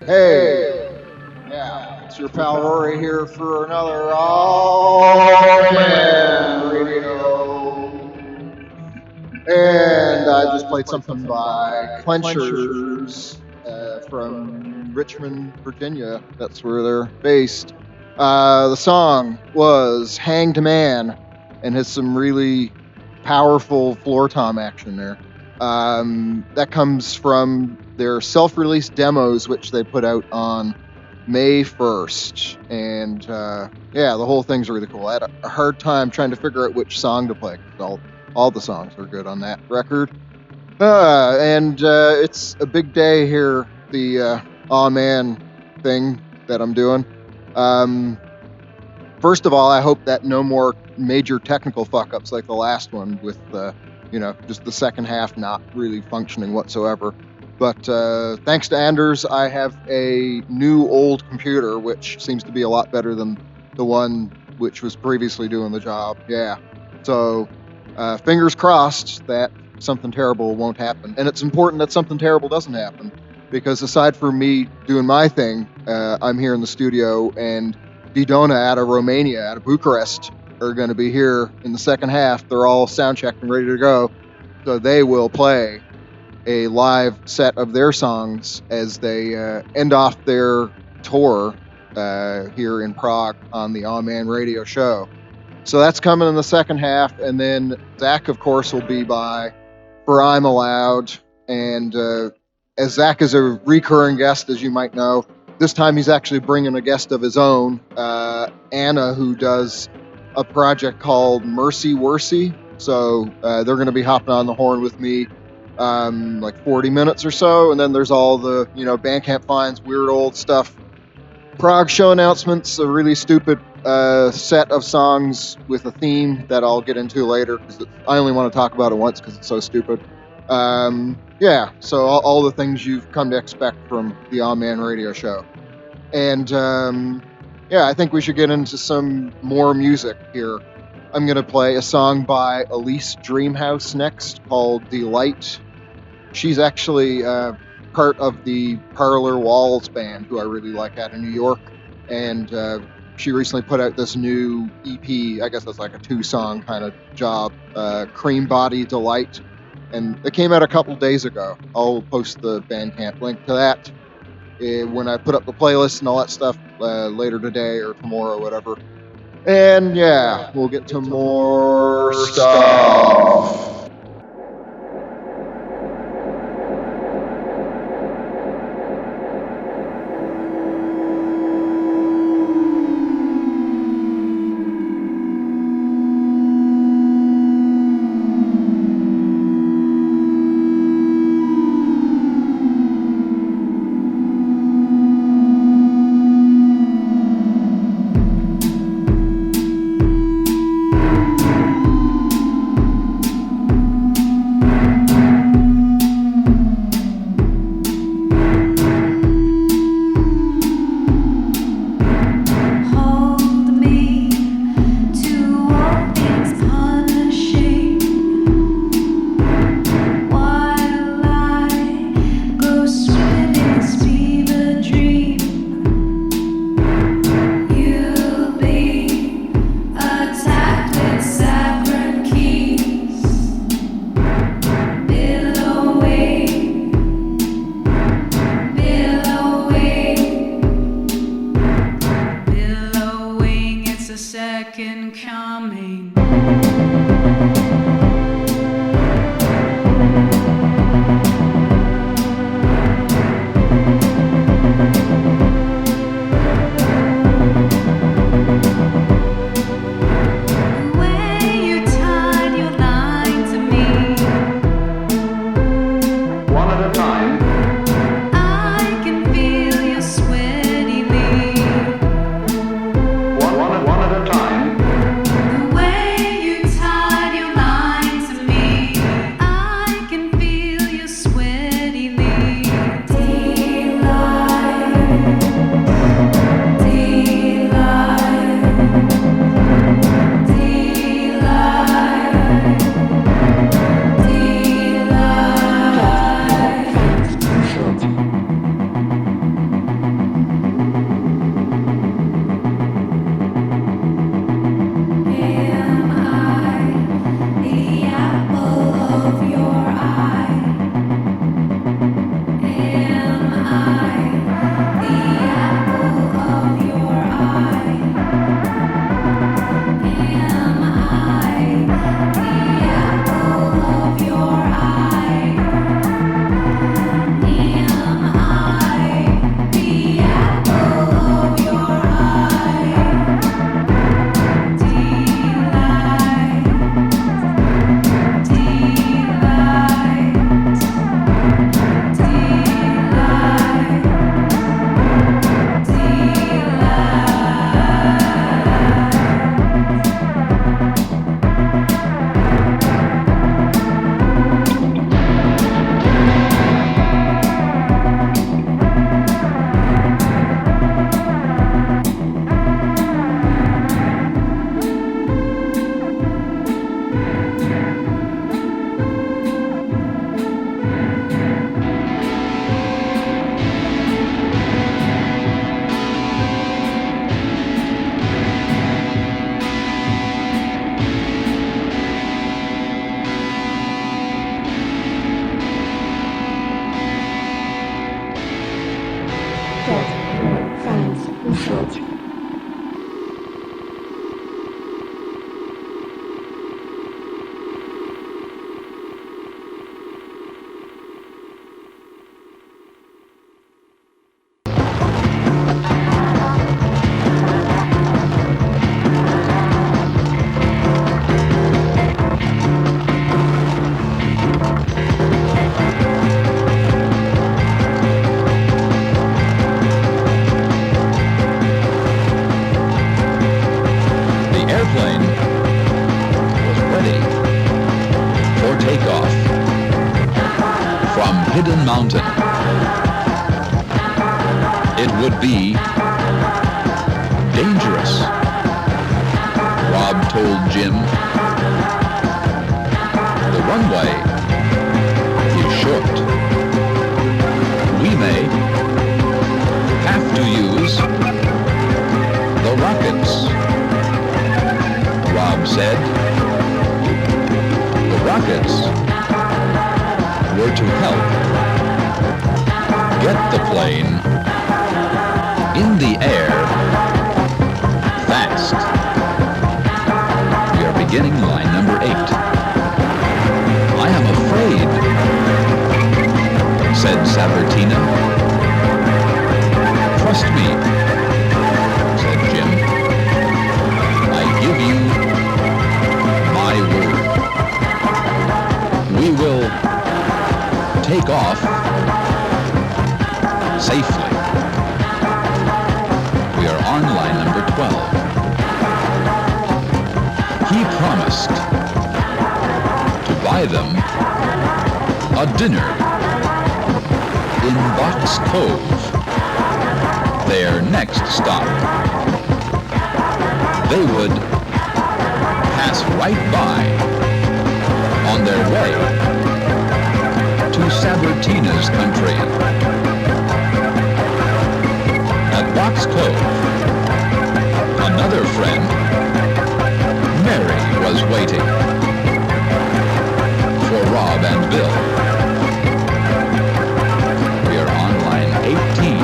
Hey, yeah, it's your pal Rory here for another All-Man Radio. And I just played something by Clenchers from Richmond, Virginia. That's where they're based. The song was Hanged Man and has some really powerful floor tom action there. That comes from their self-released demos, which they put out on May 1st. And yeah, the whole thing's really cool. I had a hard time trying to figure out which song to play. All the songs are good on that record. And it's a big day here, the Aw Man thing that I'm doing. First of all, I hope that no more major technical fuck-ups like the last one with just the second half not really functioning whatsoever. But thanks to Anders, I have a new old computer, which seems to be a lot better than the one which was previously doing the job. Yeah. So fingers crossed that something terrible won't happen. And it's important that something terrible doesn't happen, because aside from me doing my thing, I'm here in the studio, and Didona out of Romania, out of Bucharest, are going to be here in the second half. They're all sound checked and ready to go. So they will play a live set of their songs as they end off their tour here in Prague on the Aw Man Radio show. So that's coming in the second half. And then Zach, of course, will be by for I'm Allowed. And as Zach is a recurring guest, as you might know, this time he's actually bringing a guest of his own, Anna, who does a project called Wercy. So they're going to be hopping on the horn with me like 40 minutes or so. And then there's all the, Bandcamp finds, weird old stuff, Prague show announcements, a really stupid set of songs with a theme that I'll get into later, because I only want to talk about it once because it's so stupid. Yeah, so all the things you've come to expect from the Aw Man Radio show. And yeah, I think we should get into some more music here. I'm going to play a song by Alyse Dreamhouse next called Delight. She's actually part of the Parlor Walls band, who I really like, out of New York. And she recently put out this new EP, I guess that's like a 2-song kind of job, Cream Body Delight. And it came out a couple days ago. I'll post the Bandcamp link to that when I put up the playlist and all that stuff later today or tomorrow, whatever. And yeah, we'll get to more stuff. would be dangerous, Rob told Jim. The runway is short. We may have to use the rockets, Rob said. The rockets were to help get the plane in the air fast. We are beginning line number 8. I am afraid, said Sabertina. Trust me, said Jim. I give you my word. We will take off safely. We are on line number 12. He promised to buy them a dinner in Box Cove, their next stop. They would pass right by on their way to Sabertina's country. At Box Cove, another friend, Mary, was waiting for Rob and Bill. We are on line 18.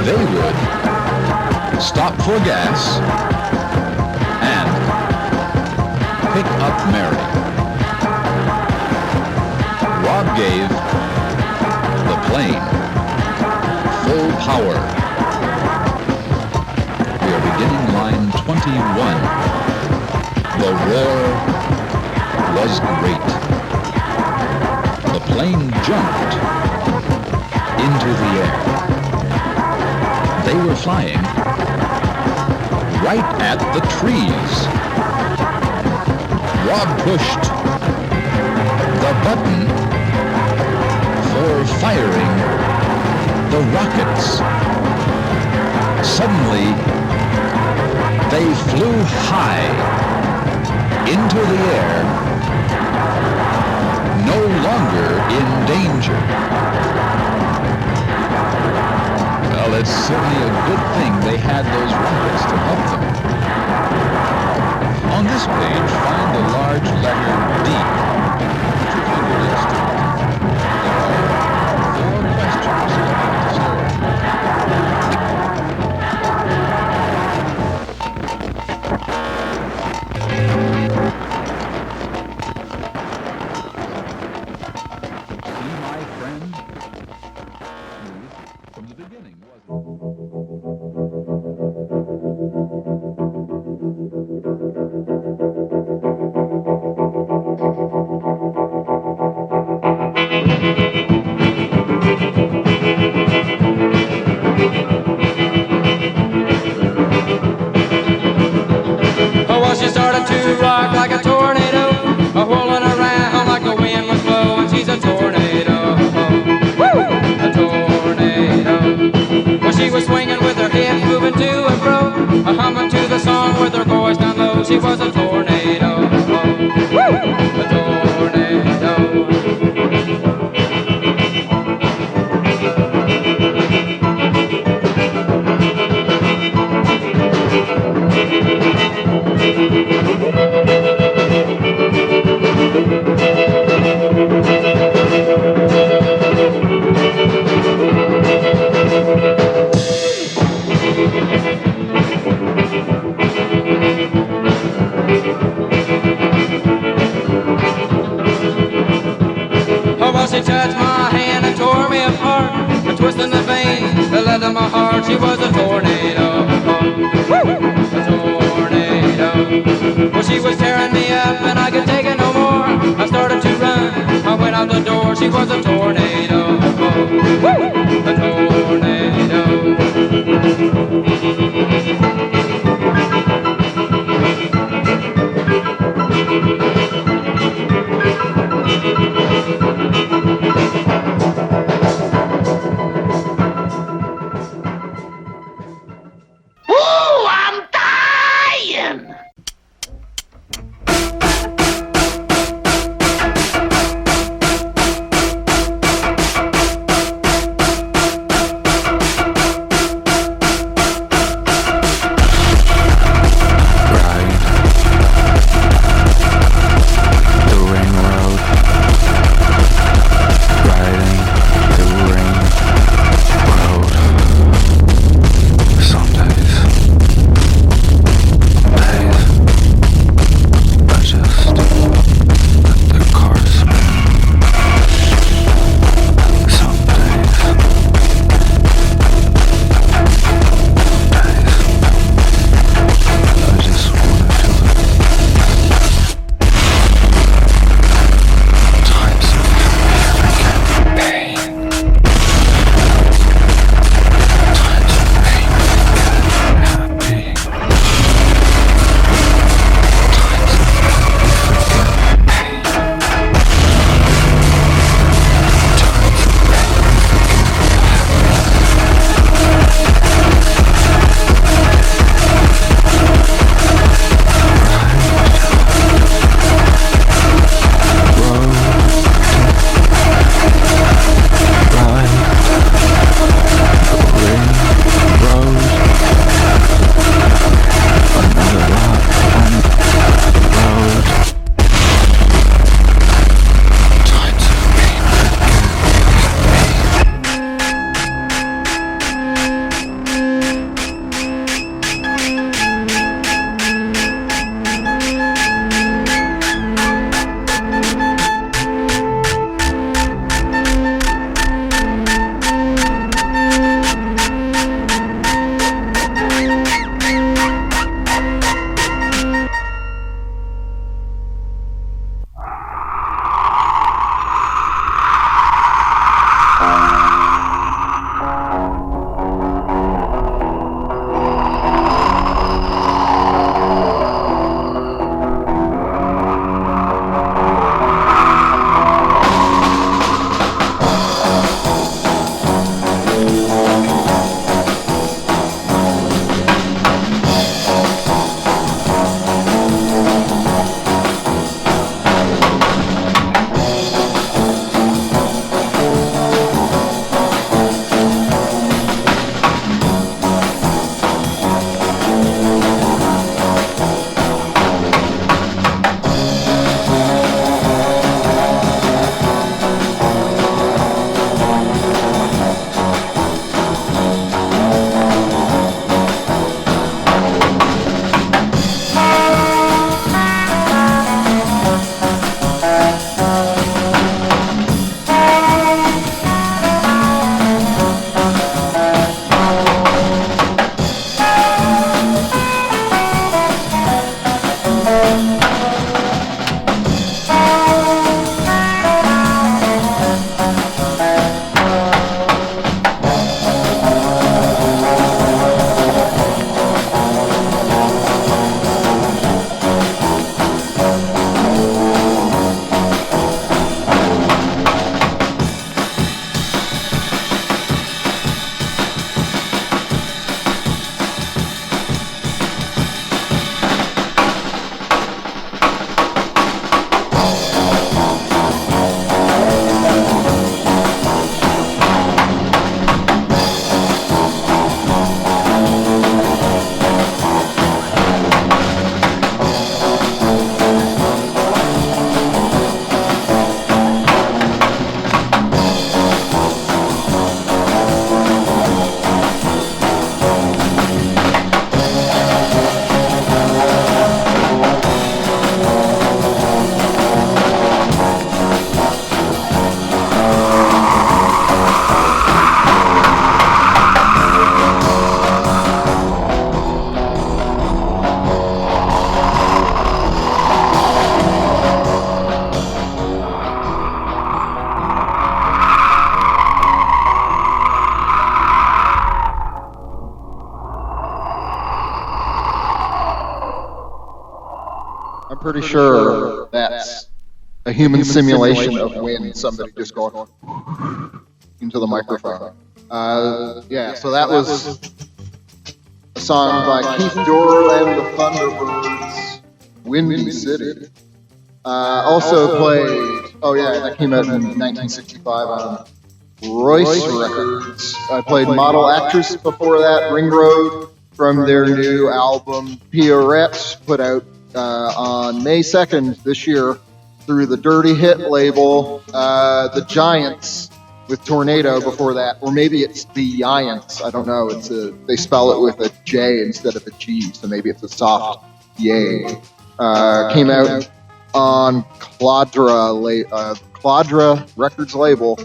They would stop for gas and pick up Mary. Rob gave the plane full power. We are beginning line 21. The roar was great. The plane jumped into the air. They were flying right at the trees. Rob pushed the button for firing the rockets. Suddenly, they flew high into the air, no longer in danger. Well, it's certainly a good thing they had those rockets to help them. On this page, find the large letter D. Put your finger next to it. There are 4 questions about the story. See, my friend? Smooth from the beginning, wasn't it? She started to rock like a tornado, whirling around like the wind was blowing. She's a tornado, woo! A tornado. Well, she was swinging with her hips moving to and fro, humming to the song with her voice down low. She was a tornado, woo! A tornado. She touched my hand and tore me apart, and twisting the veins that led to my heart. She was a tornado, woo! A tornado. Well, she was tearing me up and I could take it no more. I started to run, I went out the door. She was a tornado, woo! A tornado. pretty sure that's a human simulation of wind, somebody just going into the microphone. Yeah, so that was a song by Keith Dorrough and the Thunderbirds, Windy City. Also played, that came out in 1965 on Royce Records. I played Model Actriz before that, Ring Road, from their new album Pirouette, put out on May 2nd this year through the Dirty Hit label. The Jiants with Tornado before that, or maybe it's the Jiants, I don't know. They spell it with a J instead of a G, so maybe it's a soft yay. Came out on Claudra Records label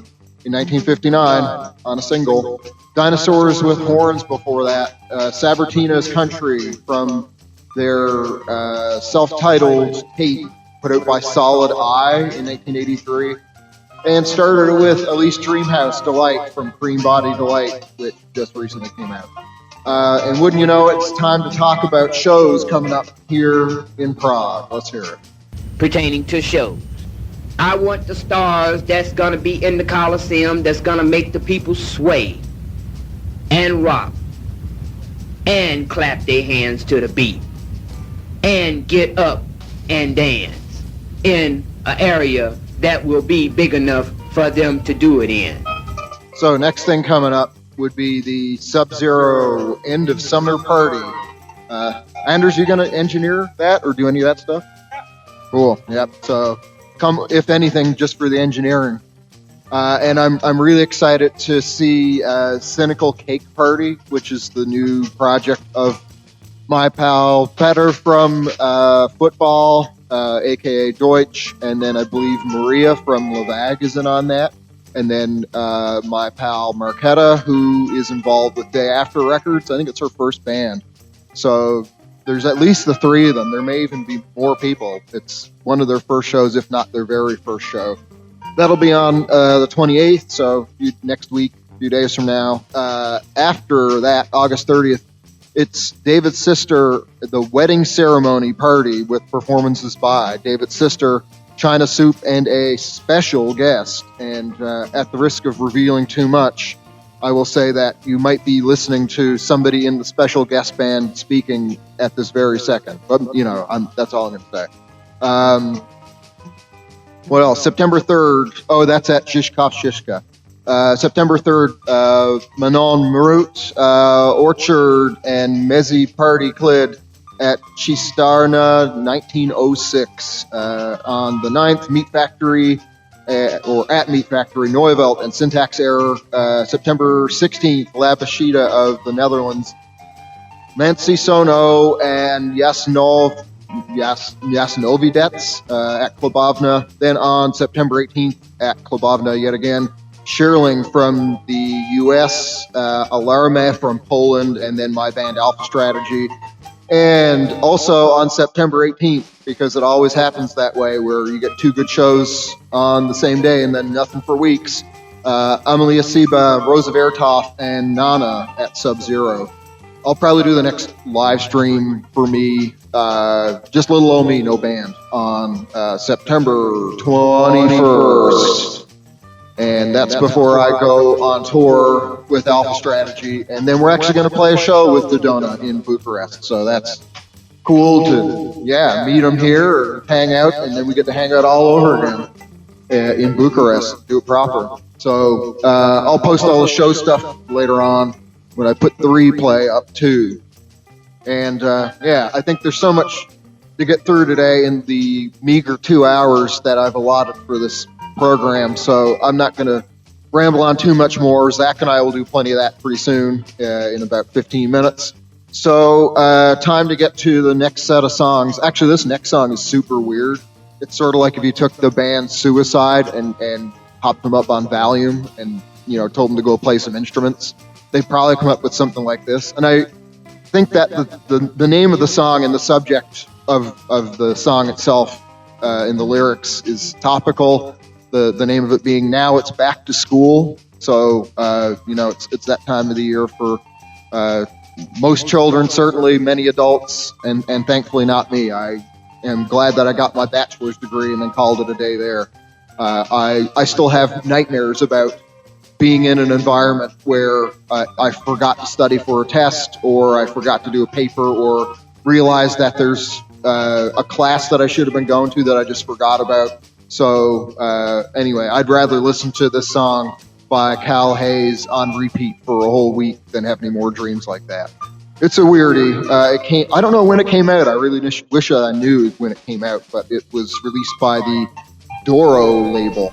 in 1959 on a single. Dinosaurs with Horns before that. Sabertina's Country from their self-titled tape put out by Solid Eye in 1983. And started with Alyse Dreamhouse Delight from Cream Body Delight, which just recently came out. And wouldn't you know, it's time to talk about shows coming up here in Prague. Let's hear it. Pertaining to shows. I want the stars that's gonna be in the Coliseum, that's gonna make the people sway and rock and clap their hands to the beat and get up and dance in an area that will be big enough for them to do it in. So next thing coming up would be the Sub-Zero End of Summer Party. Anders, you gonna engineer that or do any of that stuff? Cool. Yep. So come, if anything, just for the engineering. And I'm really excited to see Cynical Cake Party, which is the new project of my pal Petter from football, aka Deutsch, and then I believe Maria from Lavag is in on that. And then my pal Marquetta, who is involved with Day After Records. I think it's her first band. So there's at least the three of them. There may even be more people. It's one of their first shows, if not their very first show. That'll be on the 28th, so next week, a few days from now. After that, August 30th, it's David's sister, the wedding ceremony party with performances by David's sister, China Soup, and a special guest. And at the risk of revealing too much, I will say that you might be listening to somebody in the special guest band speaking at this very second. But, that's all I'm going to say. What else? September 3rd. Oh, that's at Shishkov Shishka. September 3rd, Manon Marut, Orchard, and Mezi Party Clid at Chistarna 1906. On the 9th, Meat Factory, or at Meat Factory, Neuveldt and Syntax Error. September 16th, Labashida of the Netherlands, Nancy Sono and Jasnovidets at Klubovna. Then on September 18th at Klubovna yet again, Scherling from the US, Alarme from Poland, and then my band Alpha Strategy. And also on September 18th, because it always happens that way, where you get two good shows on the same day and then nothing for weeks, Amelia Siba, Rosa Vertoff, and Nana at Sub-Zero. I'll probably do the next live stream for me, just little old me, no band, on September 21st. And that's before I go on tour with Alpha Strategy. And then we're actually going to play a show with Dodona in Bucharest. So that's cool to, meet them here or hang out. And then we get to hang out all over again in Bucharest, do it proper. So I'll post all the show stuff later on when I put the replay up too. And I think there's so much to get through today in the meager 2 hours that I've allotted for this program, so I'm not going to ramble on too much more. Zach and I will do plenty of that pretty soon, in about 15 minutes. So time to get to the next set of songs. Actually, this next song is super weird. It's sort of like if you took the band Suicide and popped them up on Valium and told them to go play some instruments. They'd probably come up with something like this. And I think that the name of the song and the subject of the song itself in the lyrics is topical. The name of it being Now It's Back to School. So, it's that time of the year for most children, certainly many adults, and thankfully not me. I am glad that I got my bachelor's degree and then called it a day there. I still have nightmares about being in an environment where I forgot to study for a test, or I forgot to do a paper, or realized that there's a class that I should have been going to that I just forgot about. So anyway, I'd rather listen to this song by Cal Hayes on repeat for a whole week than have any more dreams like that. It's a weirdie. I don't know when it came out. I really wish I knew when it came out, but it was released by the Dorrough label.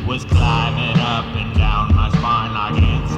Was climbing up and down my spine like ants.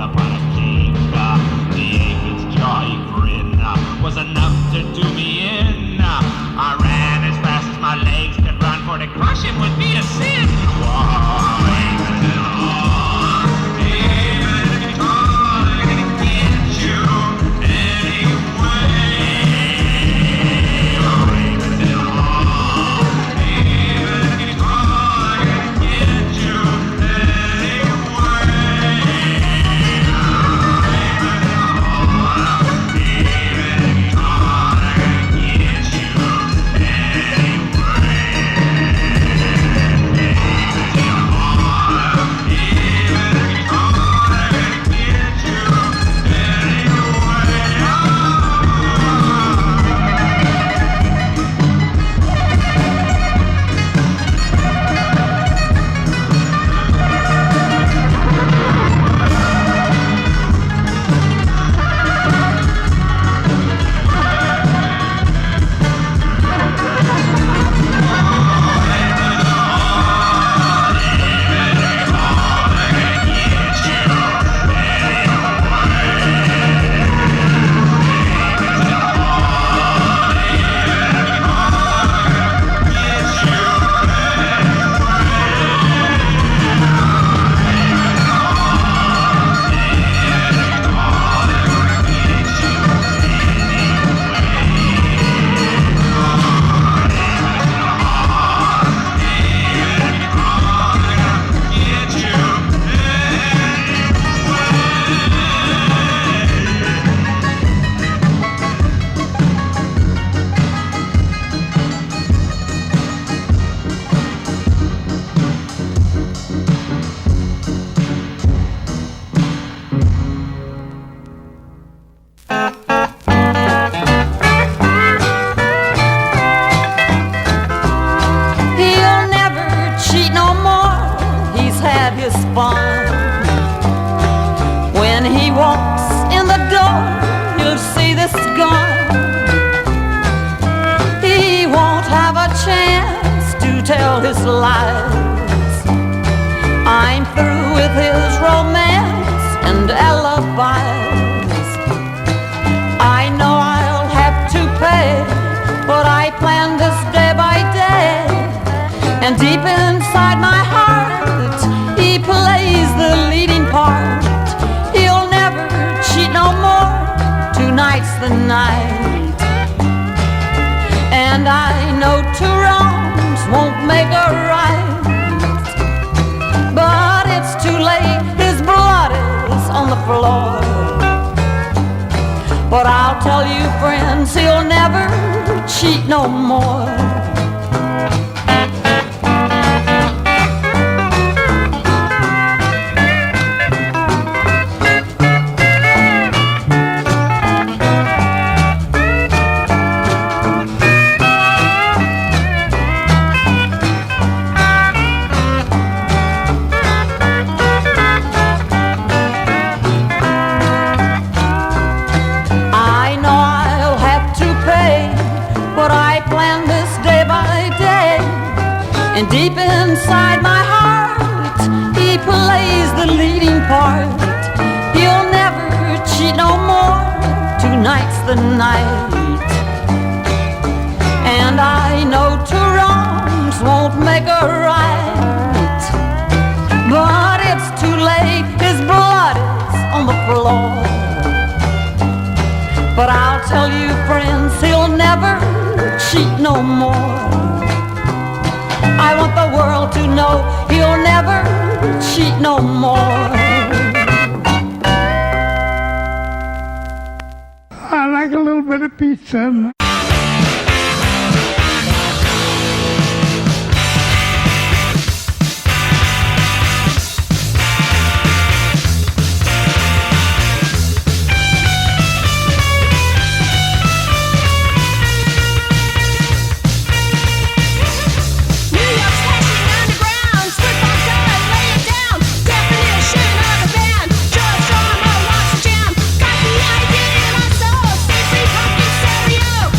fun. When he walks in the door, you'll see this gun. He won't have a chance to tell his lies. I'm through with his romance and alibis. I know I'll have to pay, but I plan this day by day. And deep inside my heart, he plays the leading part. He'll never cheat no more, tonight's the night. And I know two wrongs won't make a right, but it's too late, his blood is on the floor. But I'll tell you friends, he'll never cheat no more. And deep inside my heart, he plays the leading part. He'll never cheat no more, tonight's the night. And I know two wrongs won't make a right, but it's too late, his blood is on the floor. But I'll tell you friends, he'll never cheat no more. I want the world to know he'll never cheat no more. I like a little bit of pizza. Got the idea in my soul, CC pumpkin stereo.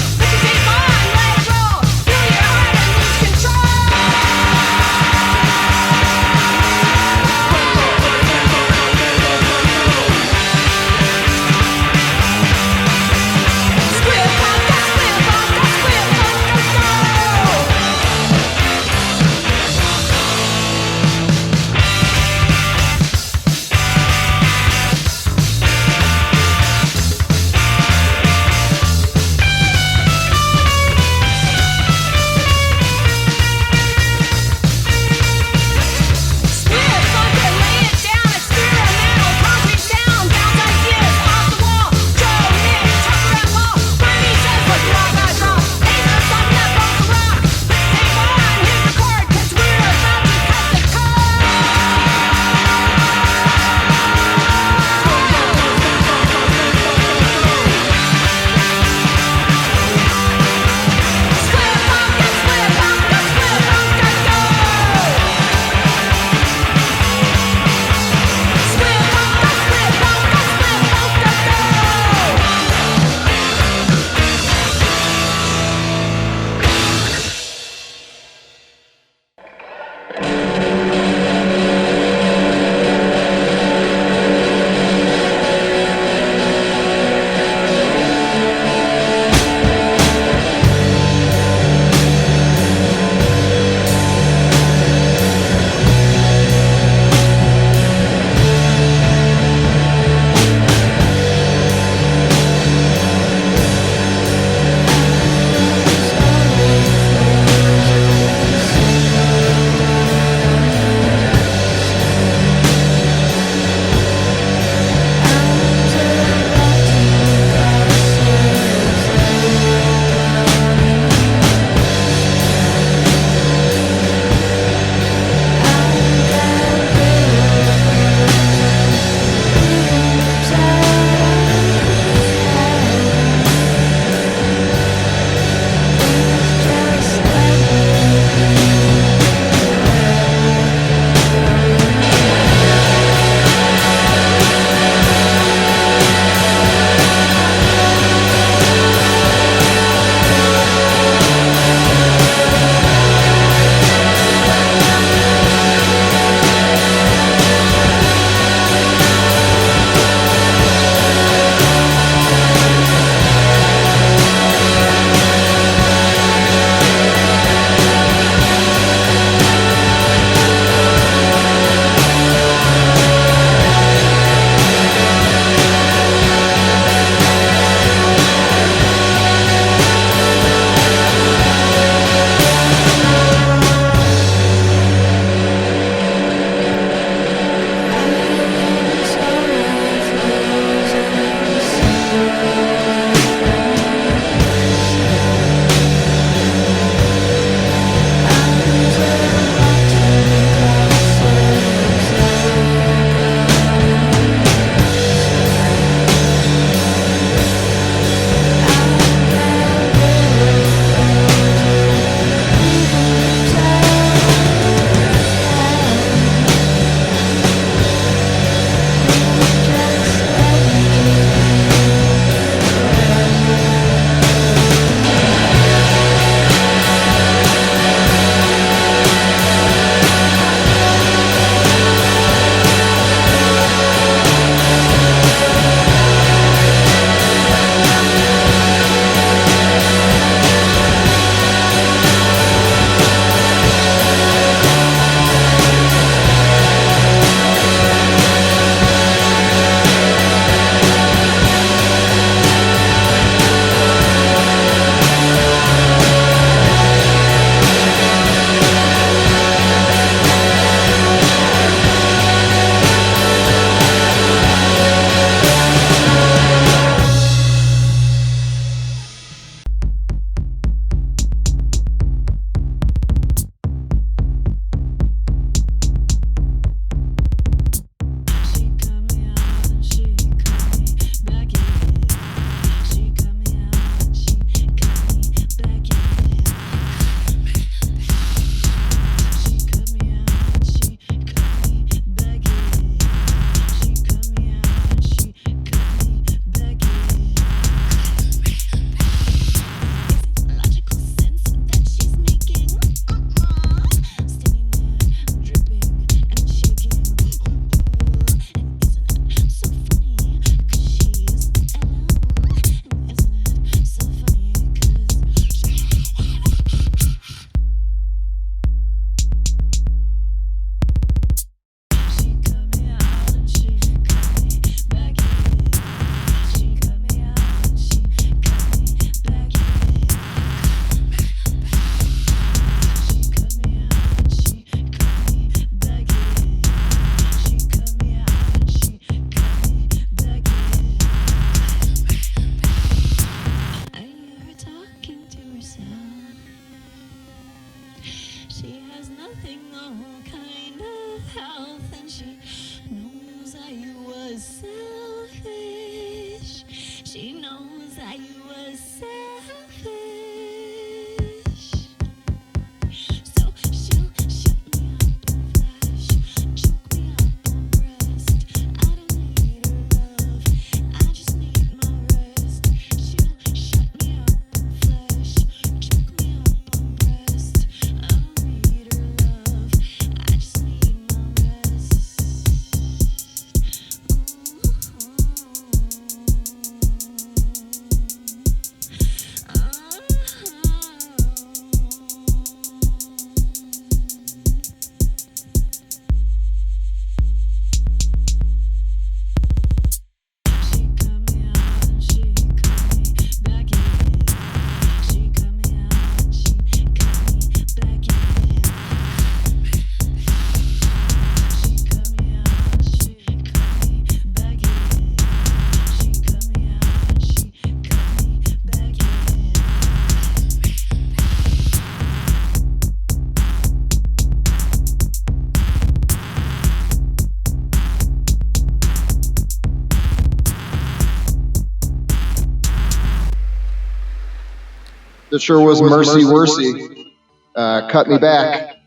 That sure was Mercy Wercy. Cut Me Back.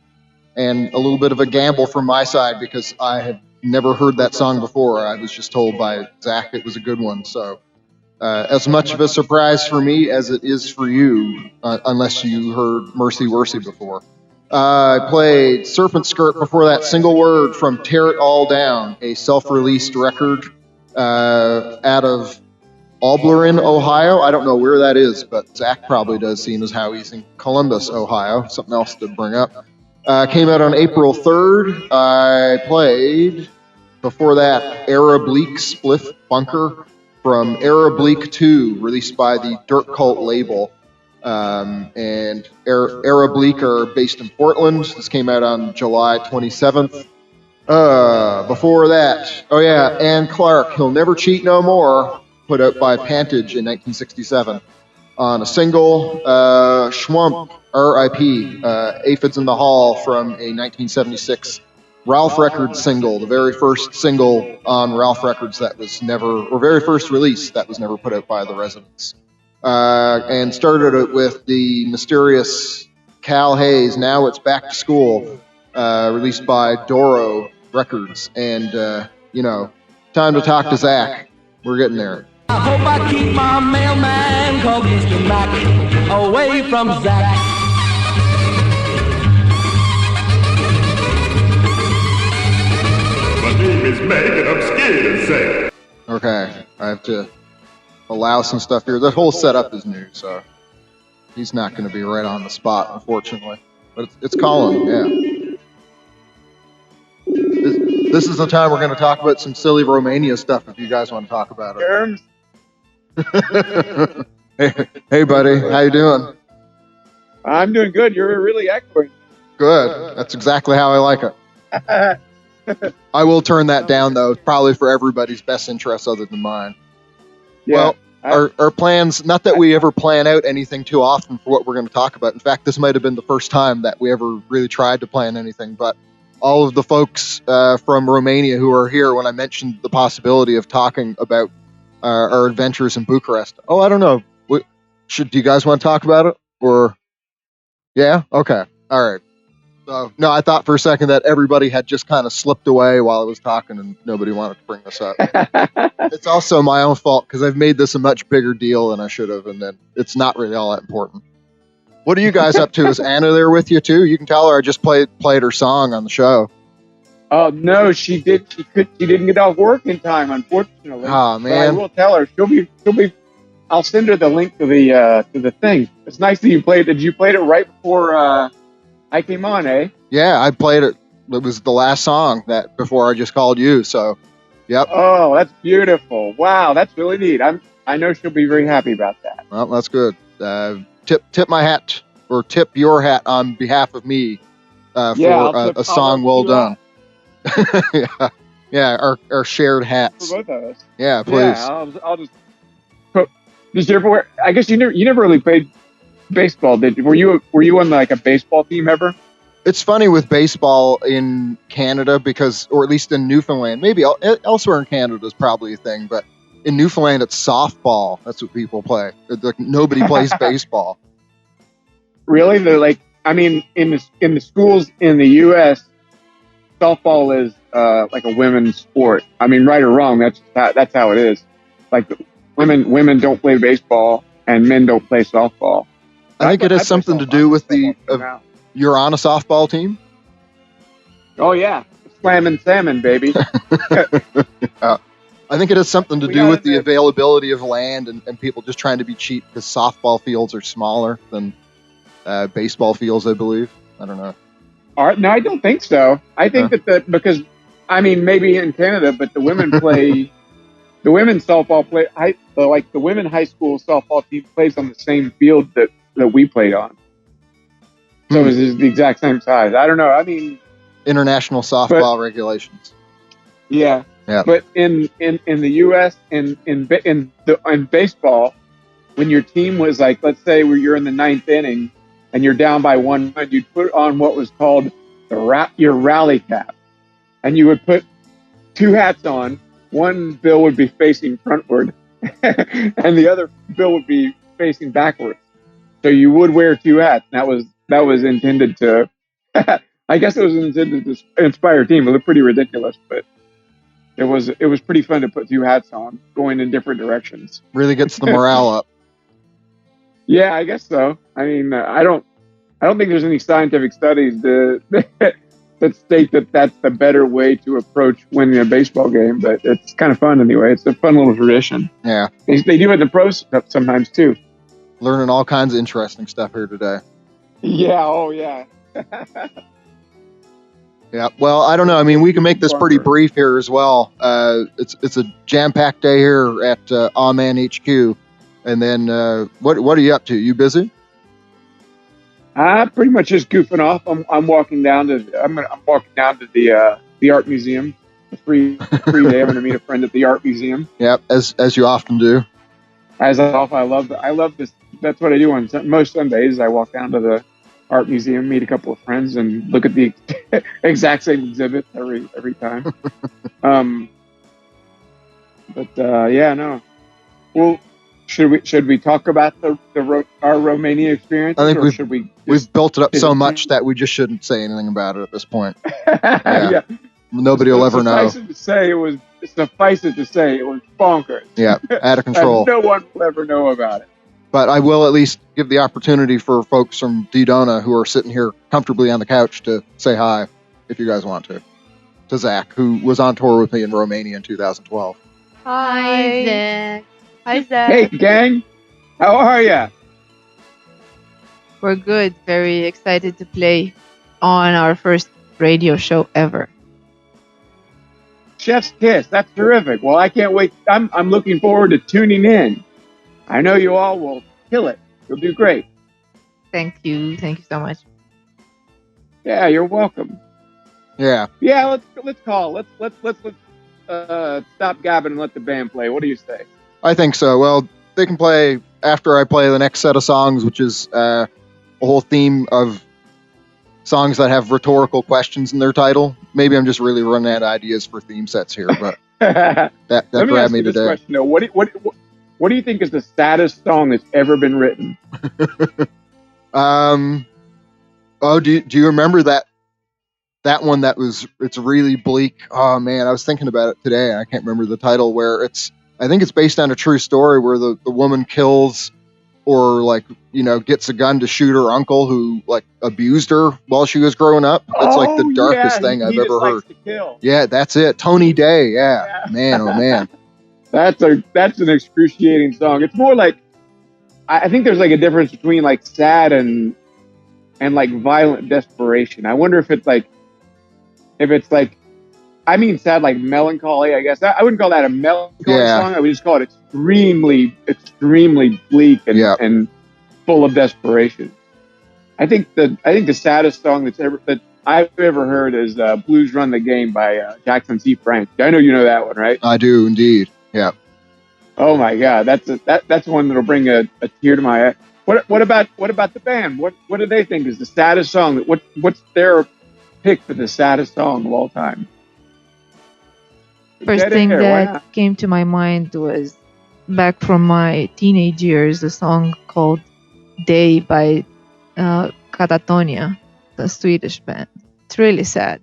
And a little bit of a gamble from my side because I had never heard that song before. I was just told by Zach it was a good one. So as much of a surprise for me as it is for you, unless you heard Mercy Wercy before. I played Serpentskirt before that, Single Word from Tear It All Down, a self-released record out of Oblerin, Ohio. I don't know where that is, but Zach probably does, seeing as how he's in Columbus, Ohio. Something else to bring up. Came out on April 3rd. I played, before that, Era Bleak Spliff Bunker from Era Bleak 2, released by the Dirt Cult label. And Era Bleak are based in Portland. This came out on July 27th. Before that, oh yeah, Ann Clark, He'll Never Cheat No More, put out by Pantage in 1967. On a single, Schwump, R.I.P., Aphids in the Hall from a 1976 Ralph Records single, the very first single on Ralph Records that was never, or very first release that was never put out by the Residents. And started it with the mysterious Cal Hayes, Now It's Back to School, released by Dorrough Records. And, time to talk to Zach. We're getting there. I hope I keep my mailman called Mr. Mac away from Zach. My name is Meg and I'm scared of Zach. Okay, I have to allow some stuff here. The whole setup is new, so he's not going to be right on the spot, unfortunately. But it's Colin, yeah. This is the time we're going to talk about some silly Romania stuff if you guys want to talk about it. Terms. Hey, buddy, how you doing? I'm doing good. You're really echoing. Good. That's exactly how I like it. I will turn that down, though, probably for everybody's best interest other than mine. Yeah, well, our plans, not that we ever plan out anything too often for what we're going to talk about. In fact, this might have been the first time that we ever really tried to plan anything, but all of the folks from Romania who are here, when I mentioned the possibility of talking about our adventures in Bucharest. Oh, I don't know. Do you guys want to talk about it? Or, yeah? Okay. All right. So, no, I thought for a second that everybody had just kind of slipped away while I was talking and nobody wanted to bring this up. It's also my own fault because I've made this a much bigger deal than I should have, and then it's not really all that important. What are you guys up to? Is Anna there with you too? You can tell her I just played her song on the show. Oh no, she didn't get off work in time, unfortunately. Oh man! But I will tell her. She'll be. I'll send her the link to the thing. It's nice that you played. Did you play it right before I came on? Yeah, I played it. It was the last song that before I just called you. So, yep. Oh, that's beautiful! Wow, that's really neat. I know she'll be very happy about that. Well, that's good. Tip my hat, or tip your hat on behalf of me for a song well done. yeah, our shared hats. For both of us. Yeah, please. Yeah, I'll just. Did you ever wear? I guess you never really played baseball, did you? Were you on like a baseball team ever? It's funny with baseball in Canada because, or at least in Newfoundland, maybe elsewhere in Canada is probably a thing, but in Newfoundland it's softball. That's what people play. Like, nobody plays baseball. Really? They're like, I mean, in the schools in the U.S., softball is like a women's sport. I mean, right or wrong, that's how it is. Like women don't play baseball and men don't play softball. I think it has something to do with you're on a softball team? Oh yeah, slamming salmon, baby. I think it has something to do with the availability of land and people just trying to be cheap because softball fields are smaller than baseball fields, I believe. I don't know. No, I don't think so. I think because, I mean, maybe in Canada, but the women play, the women's softball play, the women high school softball team plays on the same field that we played on. So it's the exact same size. I don't know. I mean, international softball regulations. Yeah. Yeah. But in the U.S. in baseball, when your team was like, let's say you're in the ninth inning and you're down by 1 run, you'd put on what was called your rally cap, and you would put two hats on. One bill would be facing frontward, and the other bill would be facing backwards. So you would wear two hats. That was intended to. I guess it was intended to inspire a team. It looked pretty ridiculous, but it was pretty fun to put two hats on, going in different directions. Really gets the morale up. Yeah, I guess so. I mean, I don't think there's any scientific studies that state that that's the better way to approach winning a baseball game, but it's kind of fun anyway. It's a fun little tradition. Yeah. They do it in the pros sometimes too. Learning all kinds of interesting stuff here today. Yeah. Oh, yeah. Yeah. Well, I don't know. I mean, we can make this pretty brief here as well. It's a jam-packed day here at Aman HQ. And then what are you up to? You busy? Pretty much just goofing off. I'm walking down to the art museum. A free day. I'm going to meet a friend at the art museum. Yep, as you often do. I love this. That's what I do on most Sundays. I walk down to the art museum, meet a couple of friends, and look at the exact same exhibit every time. Yeah, no. Well, should we talk about our Romania experience? I think we've built it up so much that we just shouldn't say anything about it at this point. Yeah. Nobody will ever know. Suffice it to say it was bonkers. Yeah, out of control. No one will ever know about it. But I will at least give the opportunity for folks from Didona who are sitting here comfortably on the couch to say hi, if you guys want to Zach, who was on tour with me in Romania in 2012. Hi, Zach. Hi, Zach. Hey, gang. How are ya? We're good. Very excited to play on our first radio show ever. Chef's kiss. That's terrific. Well, I can't wait. I'm looking forward to tuning in. I know you all will kill it. You'll do great. Thank you. Thank you so much. Yeah, you're welcome. Yeah. Yeah, let's call. Let's stop gabbing and let the band play. What do you say? I think so. Well, they can play after I play the next set of songs, which is a whole theme of songs that have rhetorical questions in their title. Maybe I'm just really running out of ideas for theme sets here, but that grabbed me today. This question, though. What do you think is the saddest song that's ever been written? Do you remember that one it's really bleak? Oh man, I was thinking about it today and I can't remember the title, where I think it's based on a true story where the woman kills or gets a gun to shoot her uncle who abused her while she was growing up. It's the darkest thing I've ever heard. Yeah, that's it. Tony Day. Yeah. Man, oh man. That's an excruciating song. It's more like, I think there's a difference between sad and violent desperation. I wonder if it's I mean sad melancholy, I guess. I wouldn't call that a melancholy song. I would just call it extremely, extremely bleak and full of desperation. I think the saddest song that I've ever heard is Blues Run the Game by Jackson C. Frank. I know you know that one, right? I do indeed. Yeah. Oh my God, that's one that'll bring a tear to my eye. What about the band? What do they think is the saddest song? What's their pick for the saddest song of all time? First thing that came to my mind was back from my teenage years, a song called Day by Katatonia, the Swedish band. It's really sad.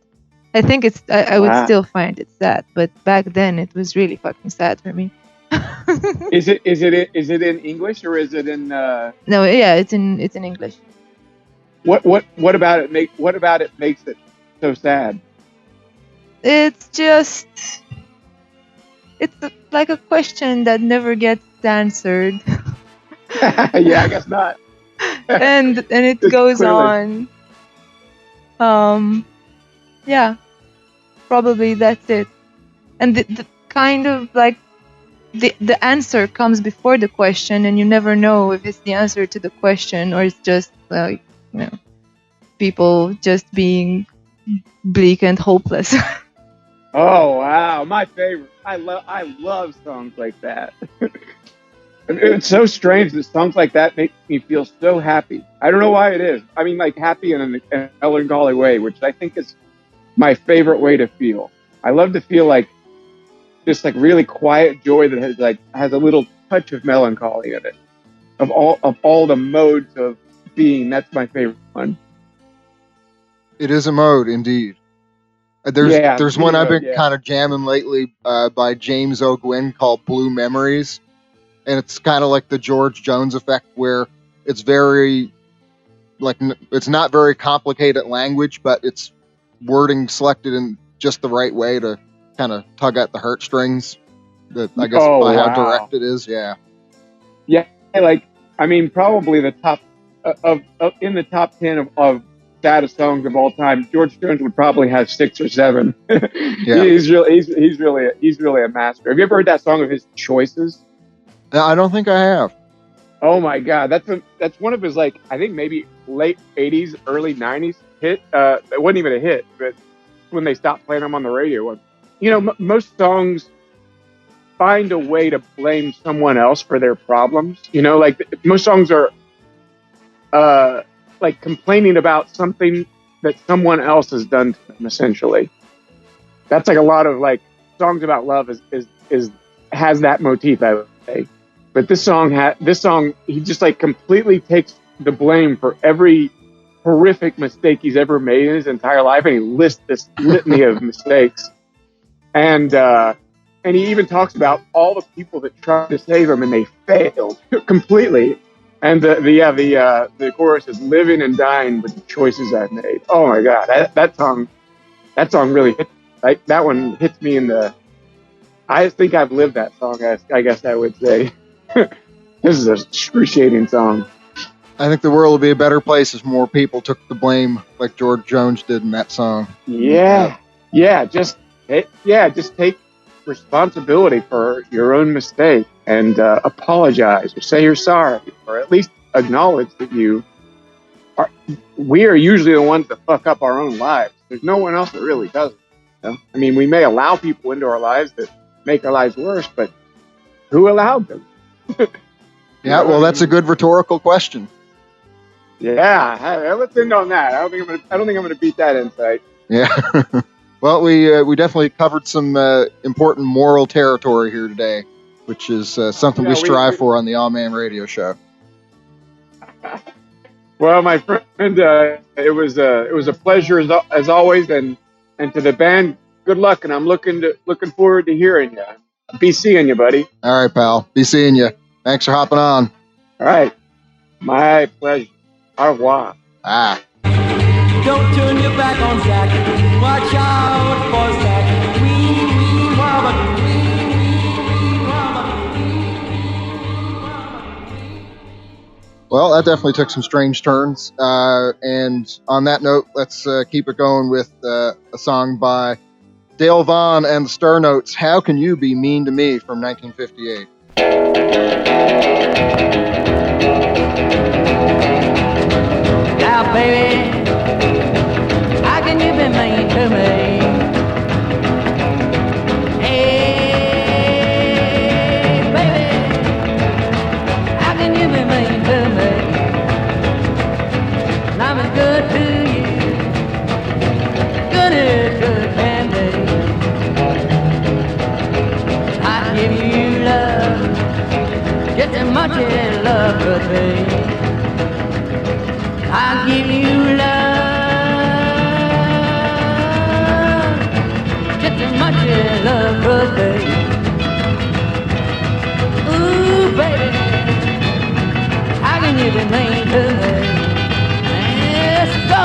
I think I would still find it sad, but back then it was really fucking sad for me. Is it in English or is it in? No, yeah, it's in English. What about it makes it so sad? It's just like a question that never gets answered. Yeah, I guess not. and it goes clearly on. Yeah, probably that's it. And the kind of the answer comes before the question, and you never know if it's the answer to the question or it's just people just being bleak and hopeless. Oh wow, my favorite. I love songs like that. It's so strange that songs like that make me feel so happy. I don't know why it is. I mean, happy in a melancholy way, which I think is my favorite way to feel. I love to feel this really quiet joy that has a little touch of melancholy in it. of all the modes of being. That's my favorite one. It is a mode, indeed. There's one I've been kind of jamming lately by James O'Gwyn called Blue Memories. And it's kind of like the George Jones effect, where it's very, like, it's not very complicated language, but it's wording selected in just the right way to kind of tug at the heartstrings. I guess by how direct it is, yeah. Yeah, like, I mean, probably the top in the top 10 of saddest songs of all time, George Jones would probably have 6 or 7. Yeah. He's really a master. Have you ever heard that song of his, Choices? I don't think I have. Oh my God, that's one of his, like, I think maybe late 80s, early 90s hit. It wasn't even a hit, but when they stopped playing them on the radio. You know, most songs find a way to blame someone else for their problems. You know, like most songs are like complaining about something that someone else has done to them, essentially. That's like a lot of like songs about love has that motif, I would say. But this song, he just like completely takes the blame for every horrific mistake he's ever made in his entire life, and he lists this litany of mistakes. And he even talks about all the people that tried to save him and they failed completely. And the chorus is living and dying with the choices I've made. Oh my God, that song really hit. Like that one hits me in the. I think I've lived that song. I guess I would say. This is an excruciating song. I think the world would be a better place if more people took the blame like George Jones did in that song. Yeah. Just take responsibility for your own mistake and apologize or say you're sorry, or at least acknowledge that we are usually the ones that fuck up our own lives. There's no one else that really does it. You know? I mean, we may allow people into our lives that make our lives worse, but who allowed them? Yeah, well, that's a good rhetorical question. Yeah, let's end on that. I don't think I'm going to beat that insight. Yeah. Well, we definitely covered some important moral territory here today, which is something we strive for on the All Man Radio Show. Well, my friend, it was a pleasure as always, and to the band, good luck, and I'm looking forward to hearing you. Be seeing you, buddy. All right, pal. Be seeing you. Thanks for hopping on. All right. My pleasure. Au revoir. Don't turn your back on Zach. Watch out for Zach. Wee wobble. Well, that definitely took some strange turns. And on that note, let's keep it going with a song by Dale Vaughn and the Star Notes, How Can You Be Mean to Me, from 1958. Now, baby, how can you be mean to me? Hey, baby, how can you be mean to me? And I'm as good to you, good as good can be. I give you love, just as much as love could be. I'll give you love, just as much as love could be. Ooh, baby, how can you be mean to me? Let's go!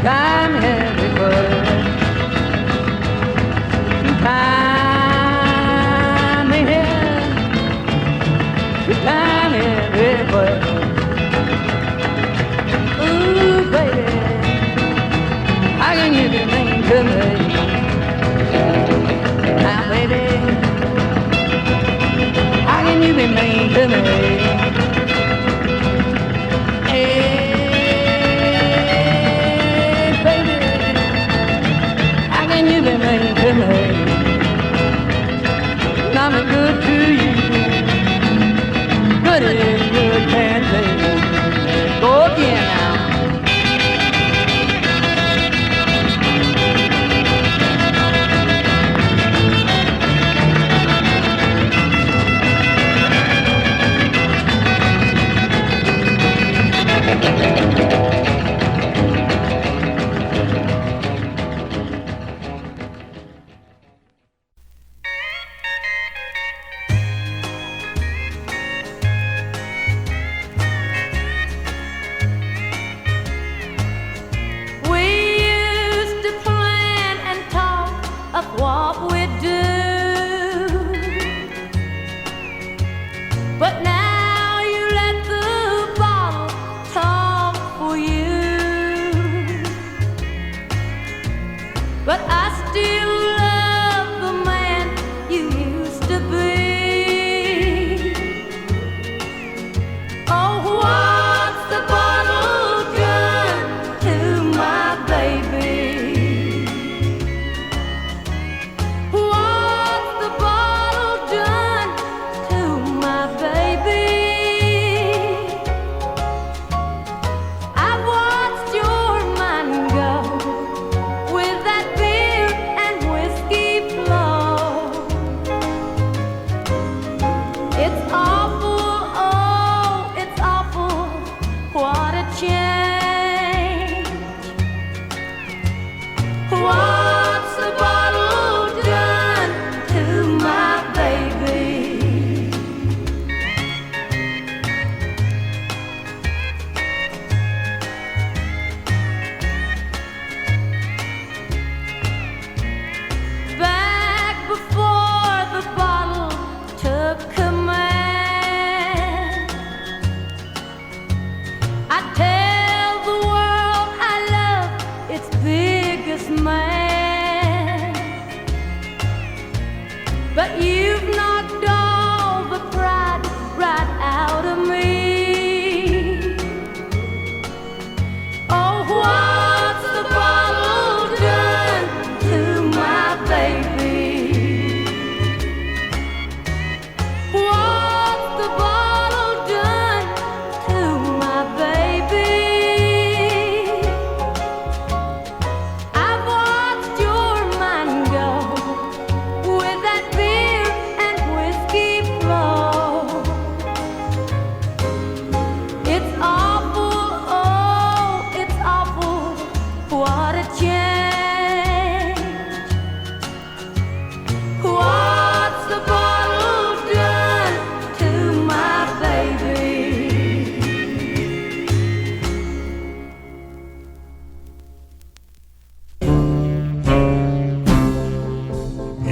Time heavy bird, time here, time heavy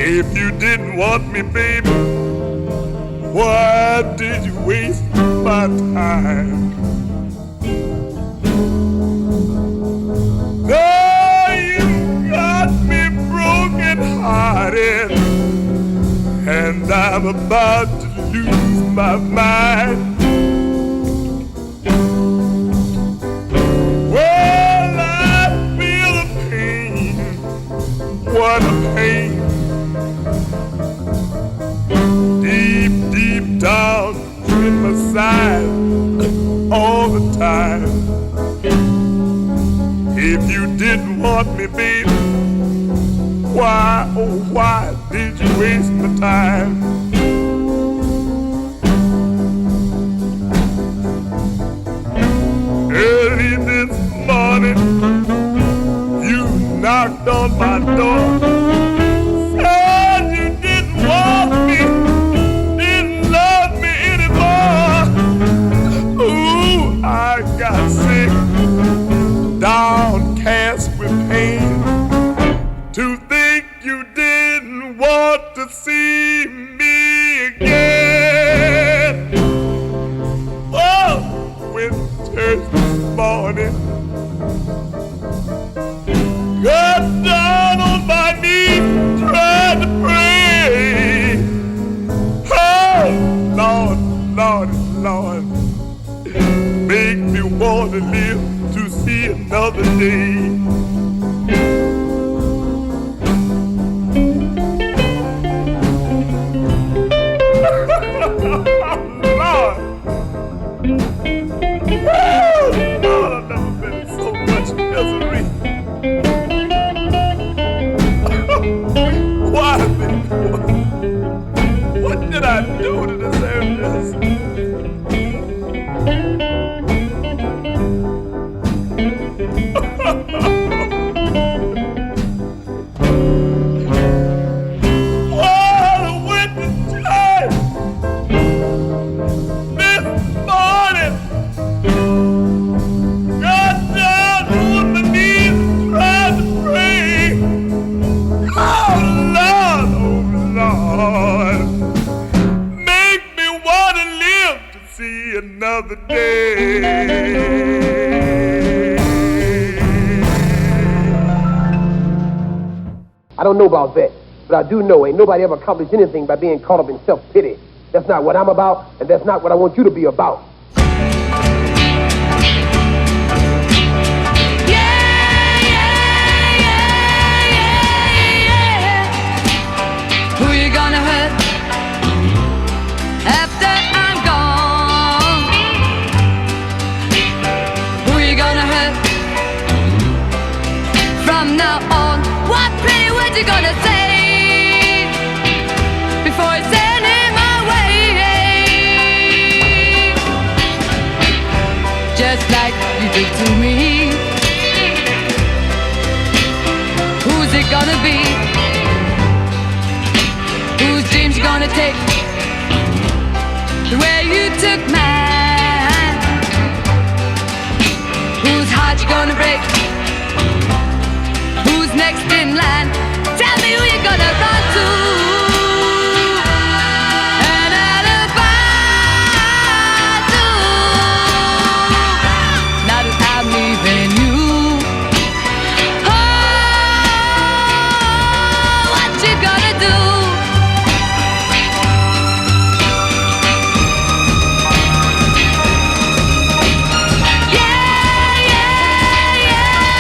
If you didn't want me, baby, why did you waste my time? Now you got me broken hearted, and I'm about to lose my mind. Well, I feel the pain, what a pain. Deep, deep down in my side, all the time. If you didn't want me, baby, why, oh why did you waste my time? Early this morning, you knocked on my door, said you didn't want me, didn't love me anymore. Ooh, I got sick, downcast with pain, to think you didn't want to see me again. Oh, when church this morning, got down on my knees, tried to pray. Oh, Lord, Lord, Lord, make me want to live to see another day. Lord, Lord, I've never been in so much misery. Why, what did I do to deserve this? Another day. I don't know about that, but I do know ain't nobody ever accomplished anything by being caught up in self-pity. That's not what I'm about, and that's not what I want you to be about. Who you gonna hurt after I'm gone? Who you gonna hurt from now on? What pretty words you gonna say before you send him away? Just like you did to me. Who's it gonna be? Whose dreams you gonna take the way you took mine? Whose heart you gonna break? Who's next in line? Tell me who you gonna run to and alibi to. Now that I'm leaving you, oh, what you gonna do? Yeah, yeah, yeah.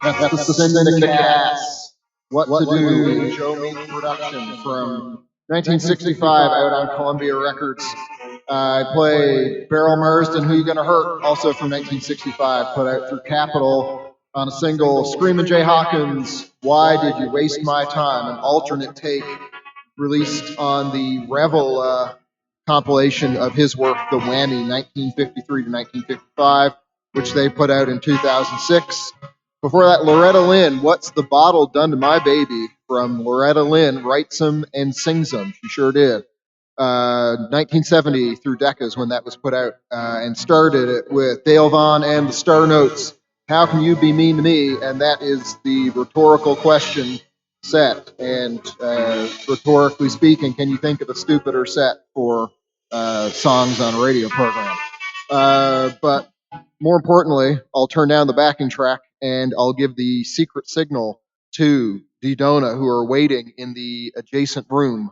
That's the Syndicate. What to Do, a Joe Meek production from 1965 out on Columbia Records. I played Beryl Marsden, Who You Gonna Hurt, also from 1965, put out through Capitol on a single. Screamin' Jay Hawkins, Why Did You Waste My Time, an alternate take released on the Revel compilation of his work, The Whammy, 1953 to 1955, which they put out in 2006. Before that, Loretta Lynn, What's the Bottle Done to My Baby? From Loretta Lynn, writes them and sings them. She sure did. 1970 through Decca's when that was put out, and started it with Dale Vaughn and the Star Notes. How can you be mean to me? And that is the rhetorical question set. And rhetorically speaking, can you think of a stupider set for songs on a radio program? But more importantly, I'll turn down the backing track and I'll give the secret signal to Didona, who are waiting in the adjacent room.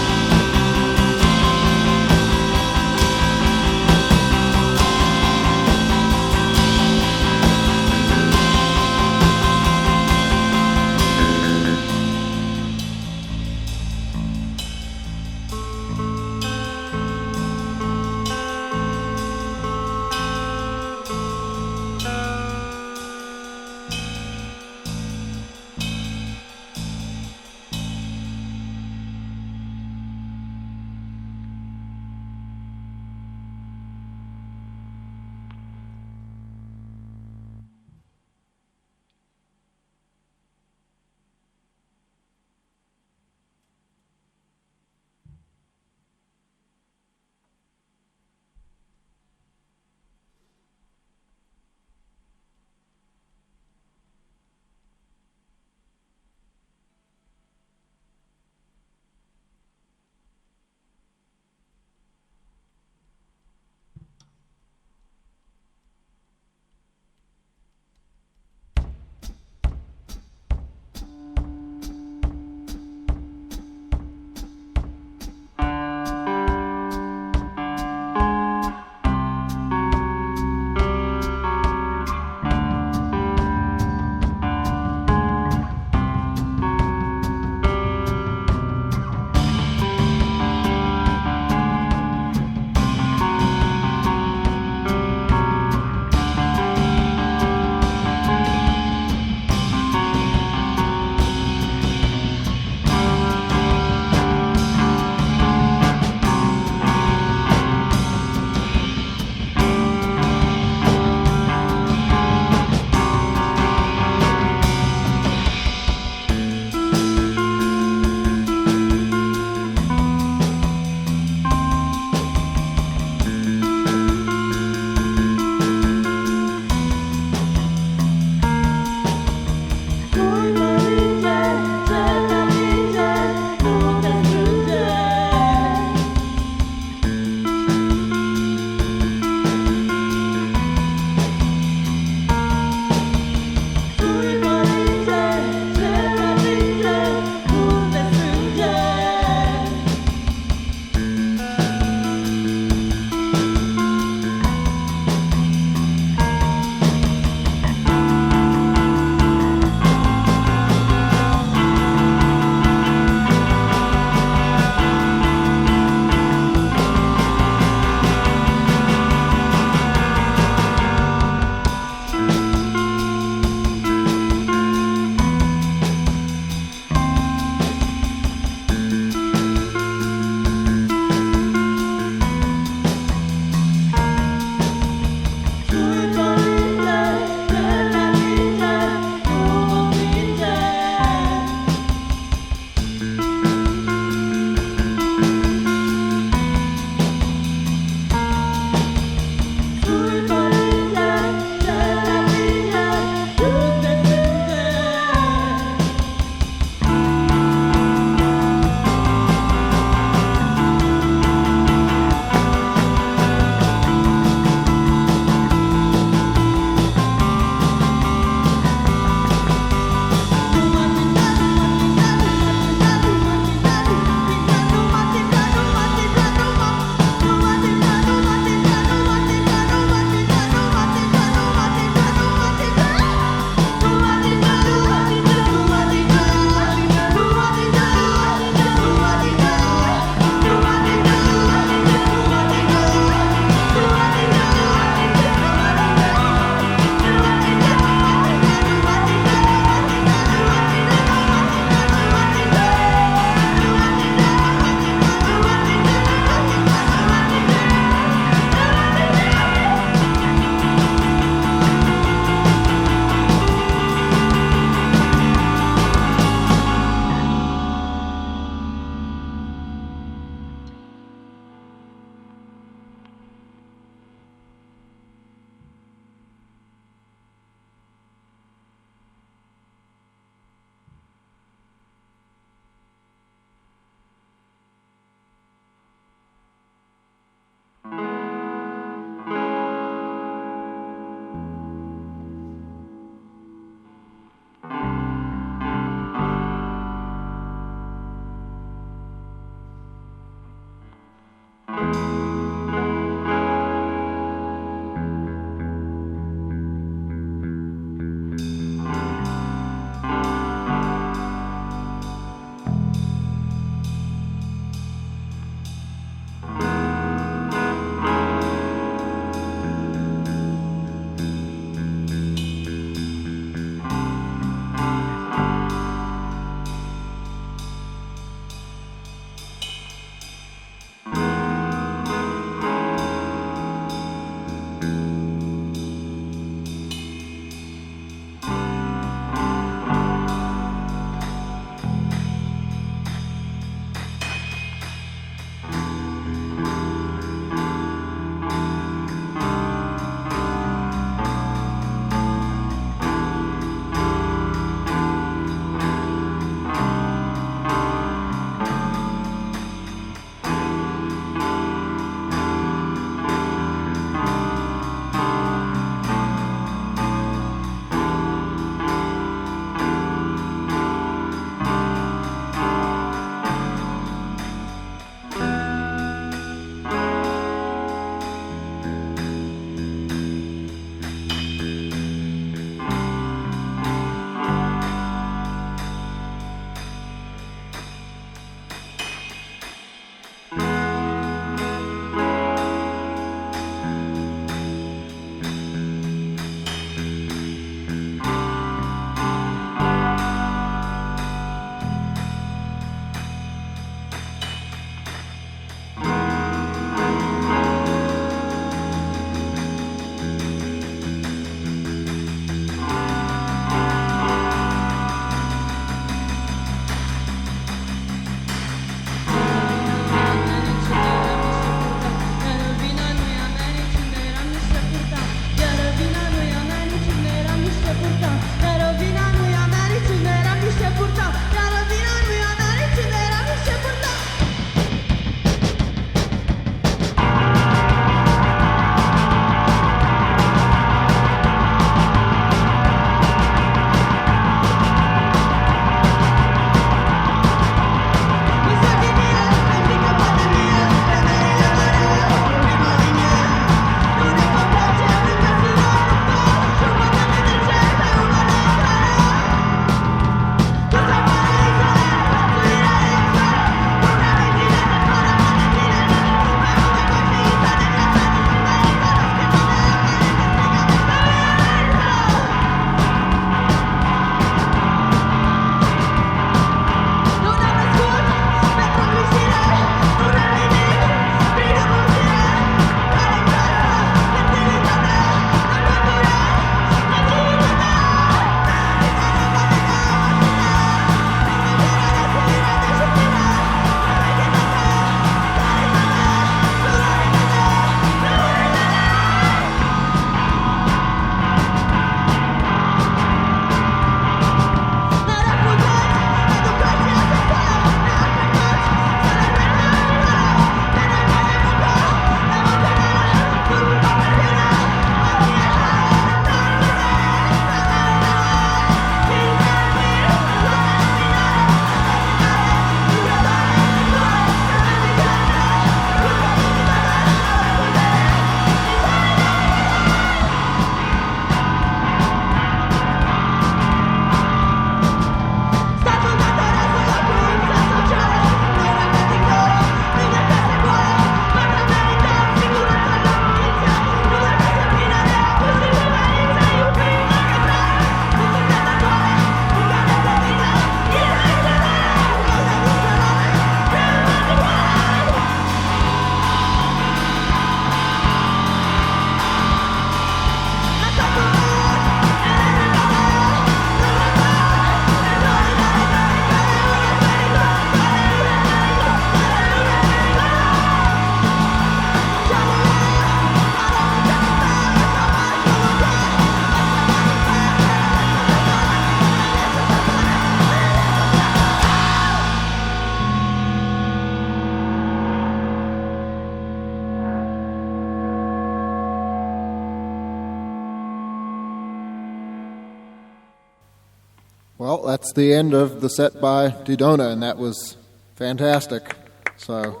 Well, that's the end of the set by Didona, and that was fantastic. So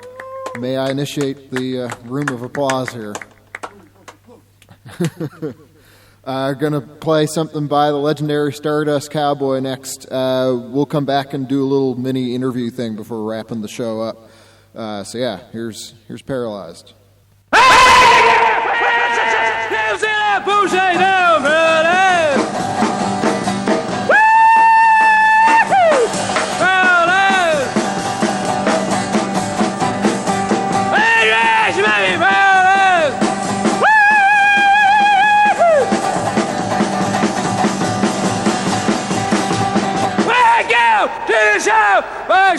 May I initiate the room of applause here? Gonna play something by the legendary Stardust Cowboy next. We'll come back and do a little mini interview thing before wrapping the show up. So yeah, here's Paralyzed.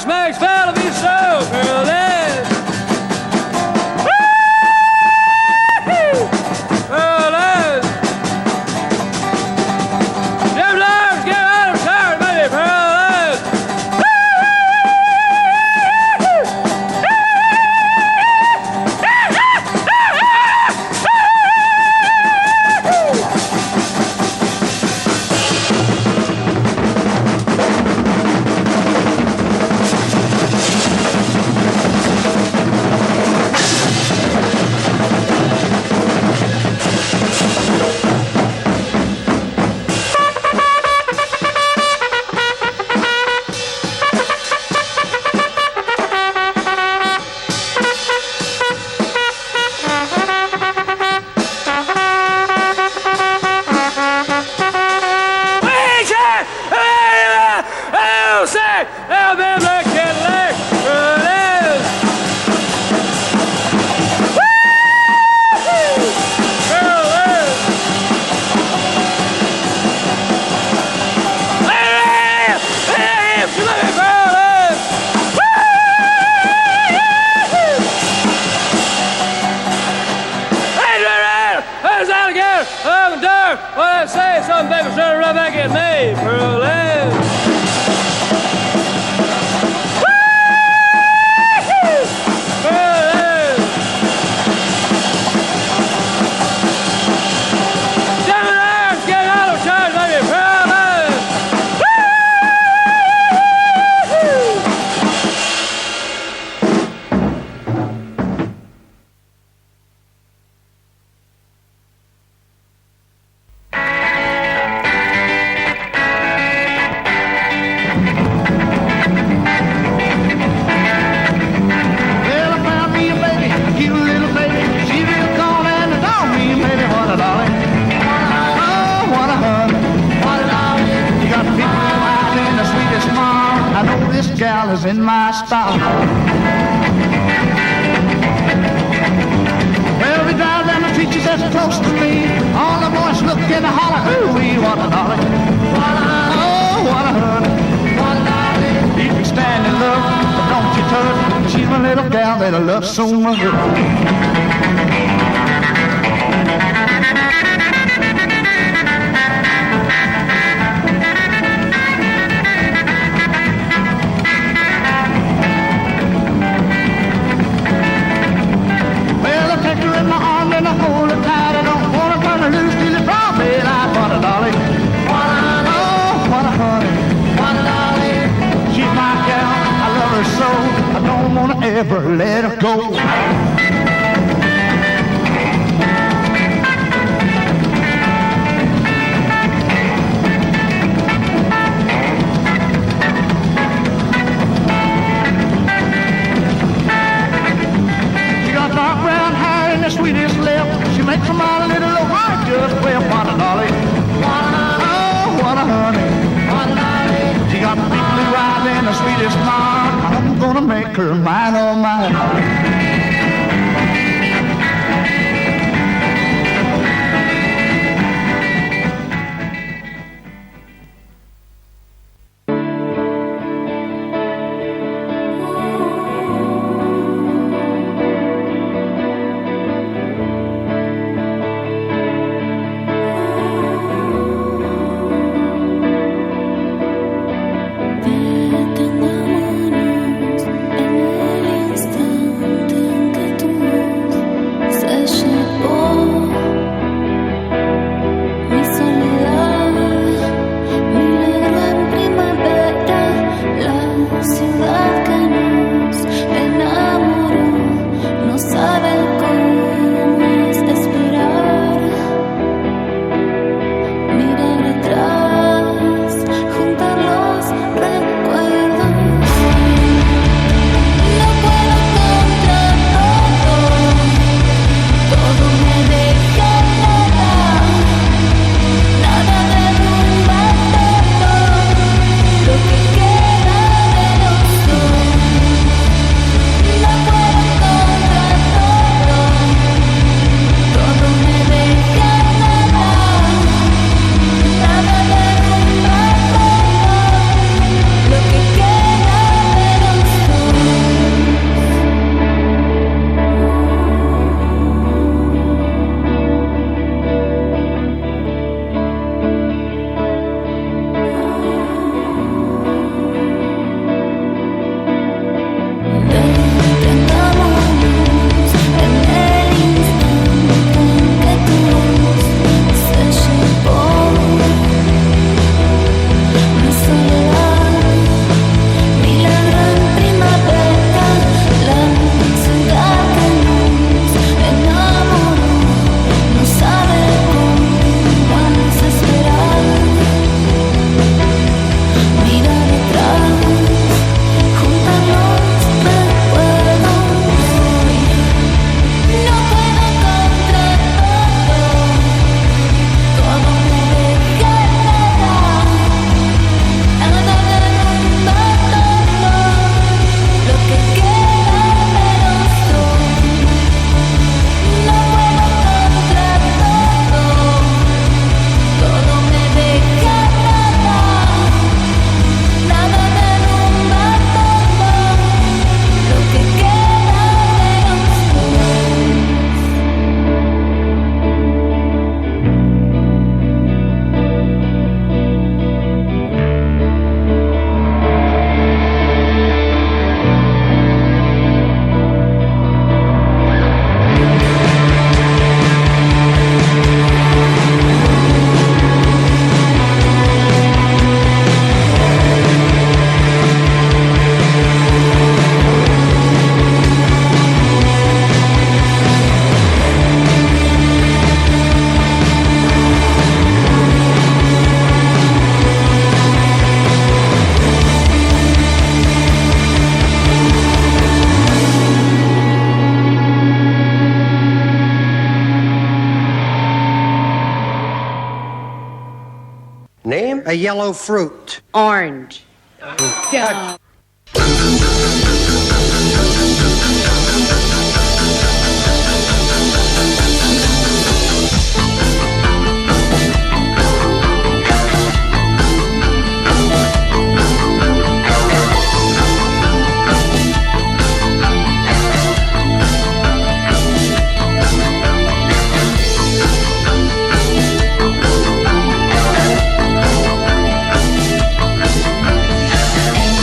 Makes fell to be so Berlin. Berlin. Jim Lars, get out of town, baby, Berlin. In my style. Well, we drive down the street, she says close to me. All the boys look and holler, ooh, we want a dolly. Oh, what a honey. You can stand in love, but don't you touch. She's my little gal that I love so much. I hold her tight, I don't want to turn her loose till it's from me. I want a dolly. Oh, what a honey. She's my gal, I love her so. I don't want to ever let her go. She got dark brown hair and the sweetest lip. She makes a smile a little low, I just well, what a dolly. Oh, what a honey. She got big blue eyes and the sweetest smile. I'm gonna make her mine, oh mine. Vete, vámonos, en el instante blue? A yellow fruit. Orange. Duh.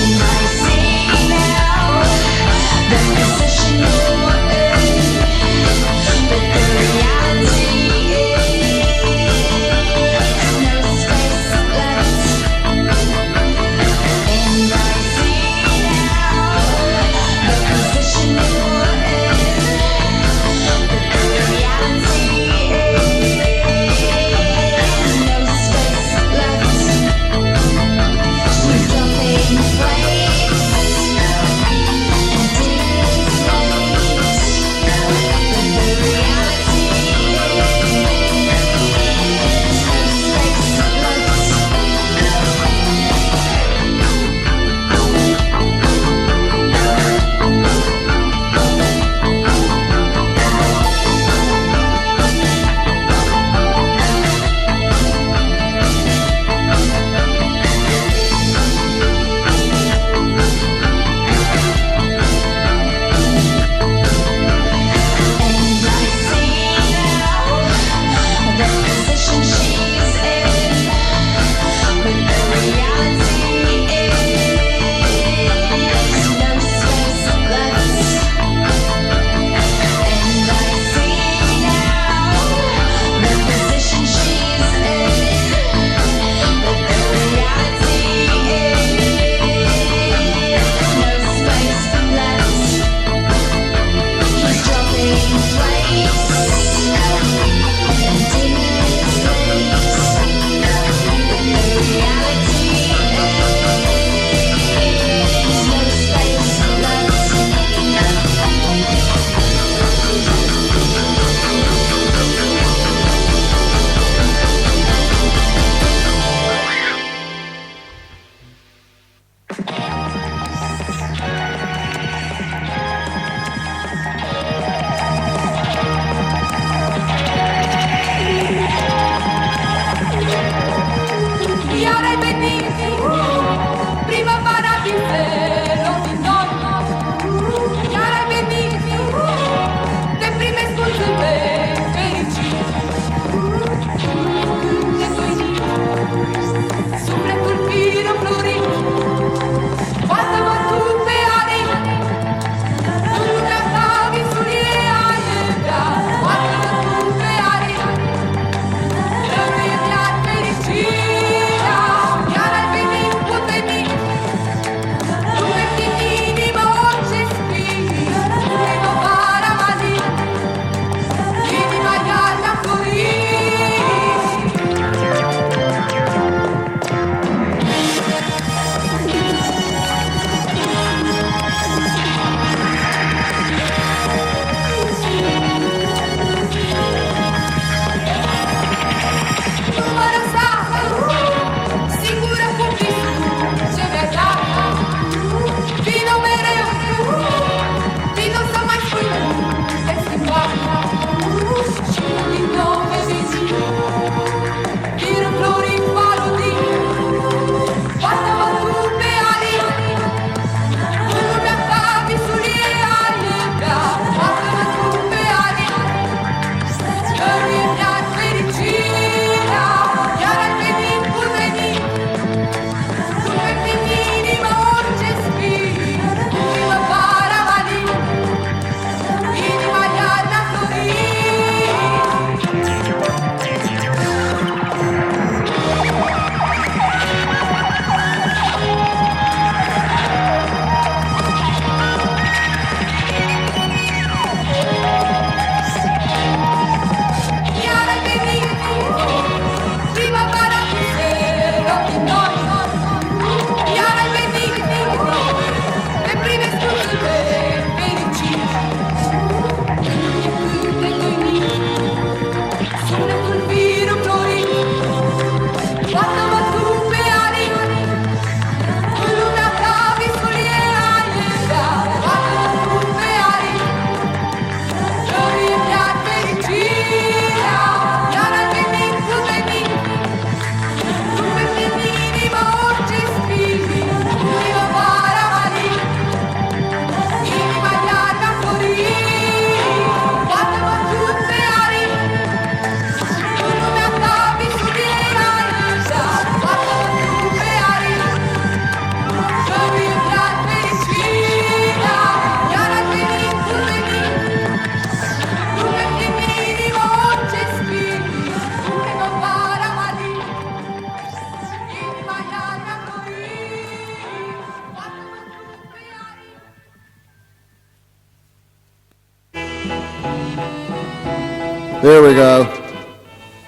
And I say There we go.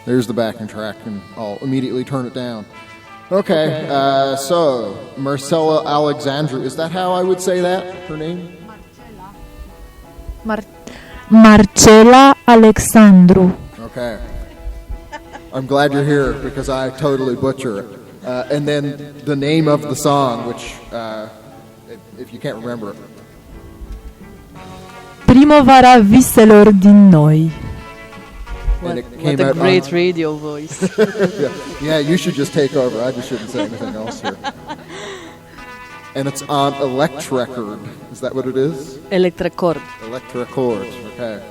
There's the backing track, and I'll immediately turn it down. Okay, so Marcella Alexandru, is that how I would say that, her name? Marcella Alexandru. Okay. I'm glad you're here because I totally butcher it. And then the name of the song, which, if you can't remember it. Primăvara viselor din noi. What a great radio voice. Yeah, you should just take over. I just shouldn't say anything else here. And it's on Electrecord. Is that what it is? Electrecord. Electrecord. Okay.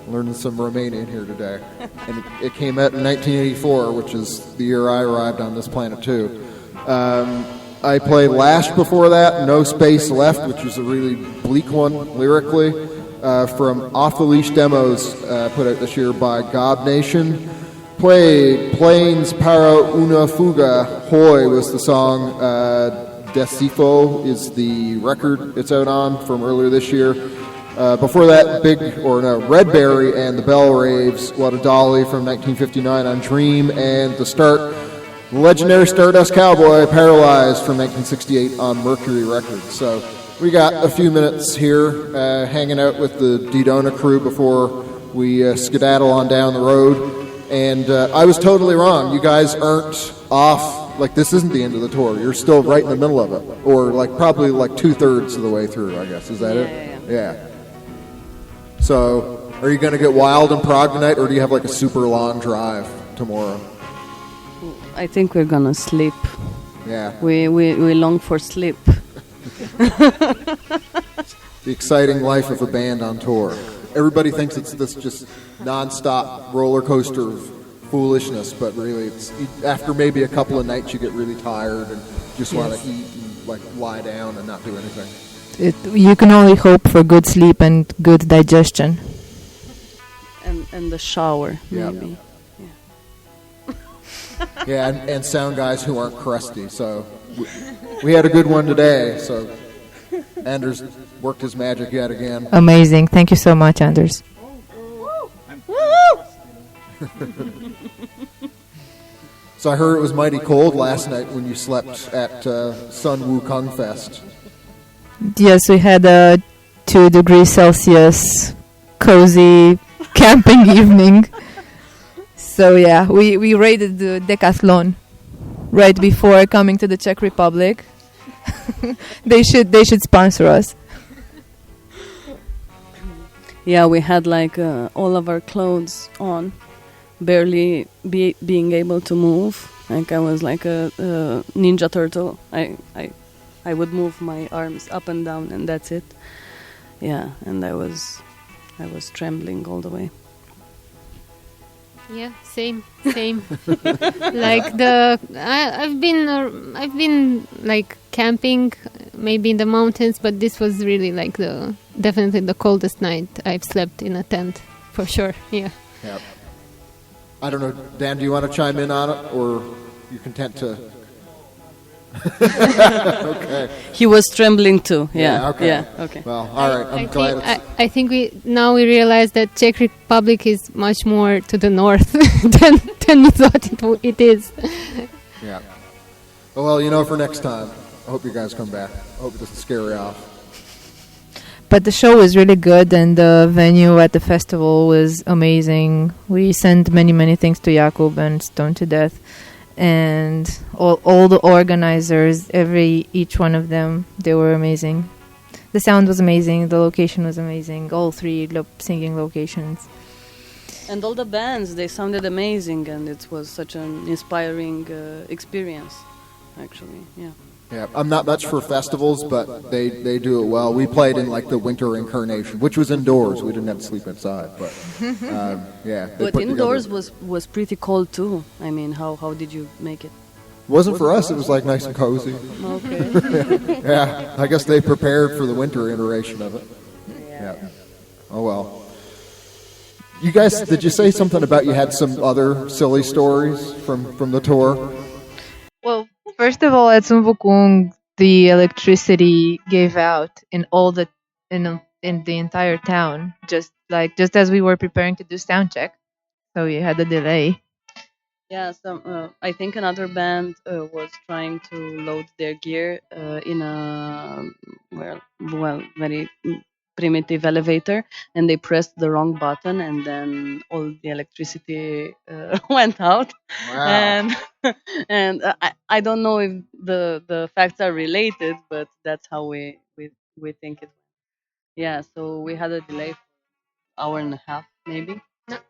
Learning some Romanian here today. And it came out in 1984, which is the year I arrived on this planet too. I played Lash before that, No Space Left, which was a really bleak one lyrically. From Off the Leash Demos, put out this year by Gob Nation. Played Planes para una fuga. Hoy was the song. Decifo is the record it's out on from earlier this year. Before that, Redberry and the Bell Raves, What a Dolly from 1959 on Dream, and the start, the legendary Stardust Cowboy, Paralyzed from 1968 on Mercury Records. So we got a few minutes here hanging out with the Didona crew before we skedaddle on down the road. And I was totally wrong. You guys aren't off. Like, this isn't the end of the tour. You're still right in the middle of it. Or, like, probably, like, 2/3 of the way through, I guess. Is that it? Yeah. So, are you going to get wild in Prague tonight, or do you have, like, a super long drive tomorrow? I think we're going to sleep. Yeah. We long for sleep. The exciting life of a band on tour. Everybody thinks it's this just non-stop roller coaster of foolishness, but really it's after maybe a couple of nights you get really tired and just want to eat and like lie down and not do anything. You can only hope for good sleep and good digestion. And the shower, maybe. Yeah, and sound guys who aren't crusty. So we had a good one today. So Anders worked his magic yet again. Amazing. Thank you so much, Anders. So I heard it was mighty cold last night when you slept at Sun Wukong Fest. Yes, we had a 2 degrees Celsius cozy camping evening. So yeah, we raided the Decathlon right before coming to the Czech Republic. They should sponsor us. Yeah, we had like all of our clothes on, barely being able to move. Like I was like a ninja turtle. I would move my arms up and down, and that's it. Yeah, and I was trembling all the way. Yeah, same. Like I've been like camping, maybe in the mountains, but this was really like definitely the coldest night I've slept in a tent, for sure. Yeah. Yep. I don't know, Dan, do you want to chime in on it, or you're content to? Okay. He was trembling too. Yeah. Okay. Yeah. Okay. Well, all right. I'm glad. I think we realize that Czech Republic is much more to the north than we thought it is. Yeah. Well, for next time. I hope you guys come back. I hope it doesn't scare you off. But the show was really good, and the venue at the festival was amazing. We sent many things to Jakub and Stone to Death. And all the organizers, each one of them, they were amazing. The sound was amazing, the location was amazing, all 3 singing locations. And all the bands, they sounded amazing, and it was such an inspiring experience, actually, yeah. Yeah, I'm not much for festivals, but they do it well. We played in like the winter incarnation, which was indoors. We didn't have to sleep inside, but yeah. But indoors was pretty cold too. I mean, how did you make it? It wasn't for us. It was like nice and cozy. Okay. Yeah, I guess they prepared for the winter iteration of it. Yeah. Oh well. You guys, did you say something about you had some other silly stories from the tour? Well, first of all, at Sumvukung, the electricity gave out in the entire town, just as we were preparing to do sound check. so we had a delay. Yeah, I think another band was trying to load their gear in a very primitive elevator, and they pressed the wrong button, and then all the electricity went out. Wow. And I don't know if the facts are related, but that's how we think it. Yeah, so we had a delay for an hour and a half, maybe.